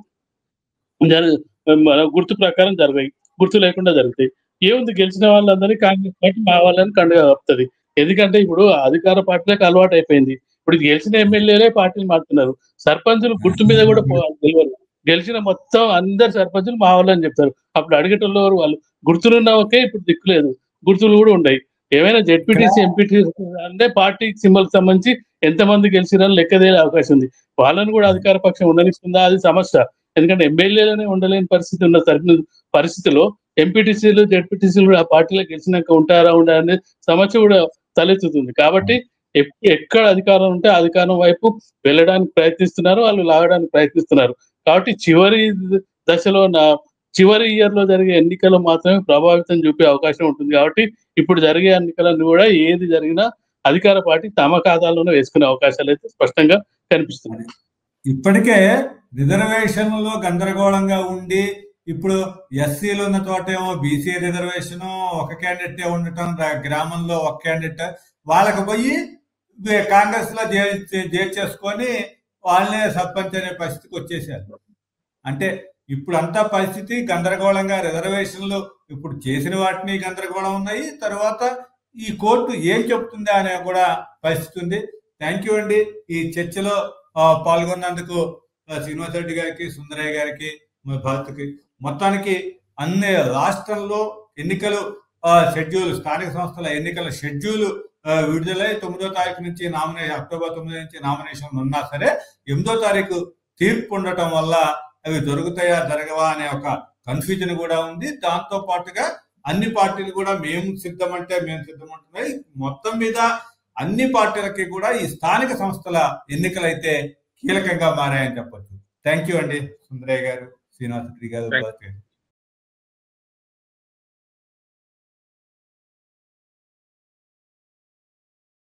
గుర్తు ప్రకారం జరగాయి, గుర్తు లేకుండా జరుగుతాయి. ఏముంది, గెలిచిన వాళ్ళందరినీ కాంగ్రెస్ పార్టీ మా వాళ్ళని కండుగా కప్పుతుంది. ఎందుకంటే ఇప్పుడు అధికార పార్టీలకు అలవాటు అయిపోయింది. ఇప్పుడు గెలిచిన ఎమ్మెల్యేలే పార్టీలు మారుతున్నారు. సర్పంచులు గుర్తు మీద కూడా తెలియదు. గెలిచిన మొత్తం అందరు సర్పంచులు మా వాళ్ళని చెప్తారు. అప్పుడు అడిగేటోళ్ళు వాళ్ళు గుర్తులున్నా ఒకే, ఇప్పుడు దిక్కులేదు, గుర్తులు కూడా ఉన్నాయి. ఏమైనా జెడ్పీటీసీ ఎంపీటీసీ అంటే పార్టీ సింబల్ సంబంధించి ఎంతమంది గెలిచిరని లెక్కదే అవకాశం ఉంది. వాళ్ళని కూడా అధికార పక్షం ఉండనిస్తుందా, అది సమస్య. ఎందుకంటే ఎమ్మెల్యేలనే ఉండలేని పరిస్థితి ఉన్న పరిస్థితిలో ఎంపీటీసీలు జెడ్పీటీసీలు కూడా ఆ పార్టీలో గెలిచినాక ఉంటారా అనే సమస్య కూడా తలెత్తుతుంది. కాబట్టి ఎక్కడ అధికారం ఉంటే అధికారం వైపు వెళ్ళడానికి ప్రయత్నిస్తున్నారు, వాళ్ళు లాగడానికి ప్రయత్నిస్తున్నారు. కాబట్టి చివరి ఇయర్ లో జరిగే ఎన్నికలు మాత్రమే ప్రభావితం చూపే అవకాశం ఉంటుంది. కాబట్టి ఇప్పుడు జరిగే ఎన్నికలను కూడా ఏది జరిగినా అధికార పార్టీ తమ ఖాతాలోనే వేసుకునే అవకాశాలు అయితే స్పష్టంగా కనిపిస్తున్నాయి. ఇప్పటికే రిజర్వేషన్లో గందరగోళంగా ఉండి ఇప్పుడు ఎస్సీలు ఉన్న చోటేమో బీసీ రిజర్వేషన్ ఒక క్యాండిడేట్ ఉండటం, గ్రామంలో ఒక క్యాండిడేట్, వాళ్ళకి పోయి కాంగ్రెస్ లో చేర్చేసుకొని వాళ్ళనే సర్పంచ్ అనే పరిస్థితికి వచ్చేసారు. అంటే ఇప్పుడు అంతా పరిస్థితి గందరగోళంగా, రిజర్వేషన్లు ఇప్పుడు చేసిన వాటిని గందరగోళం ఉన్నాయి, తర్వాత ఈ కోర్టు ఏం చెప్తుంది అనే కూడా పరిస్థితి ఉంది. థ్యాంక్ యూ అండి. ఈ చర్చలో పాల్గొన్నందుకు శ్రీనివాస్ రెడ్డి గారికి, సుందరయ్య గారికి, భారత్కి. మొత్తానికి అన్ని రాష్ట్రంలో ఎన్నికలు షెడ్యూల్, స్థానిక సంస్థల ఎన్నికల షెడ్యూల్ విడుదలై 9వ తారీఖు నుంచి అక్టోబర్ 9 నుంచి నామినేషన్ ఉన్నా సరే 8వ తారీఖు తీర్పు ఉండటం వల్ల అవి జరుగుతాయా జరగవా అనే ఒక కన్ఫ్యూజన్ కూడా ఉంది. దాంతో పాటుగా అన్ని పార్టీలు కూడా మేము సిద్ధమంటున్నాయి. మొత్తం మీద అన్ని పార్టీలకి కూడా ఈ స్థానిక సంస్థల ఎన్నికలైతే కీలకంగా మారాయని చెప్పొచ్చు. థ్యాంక్ యూ అండి సుందరయ్య గారు, శ్రీనివాస్ రెడ్డి గారు.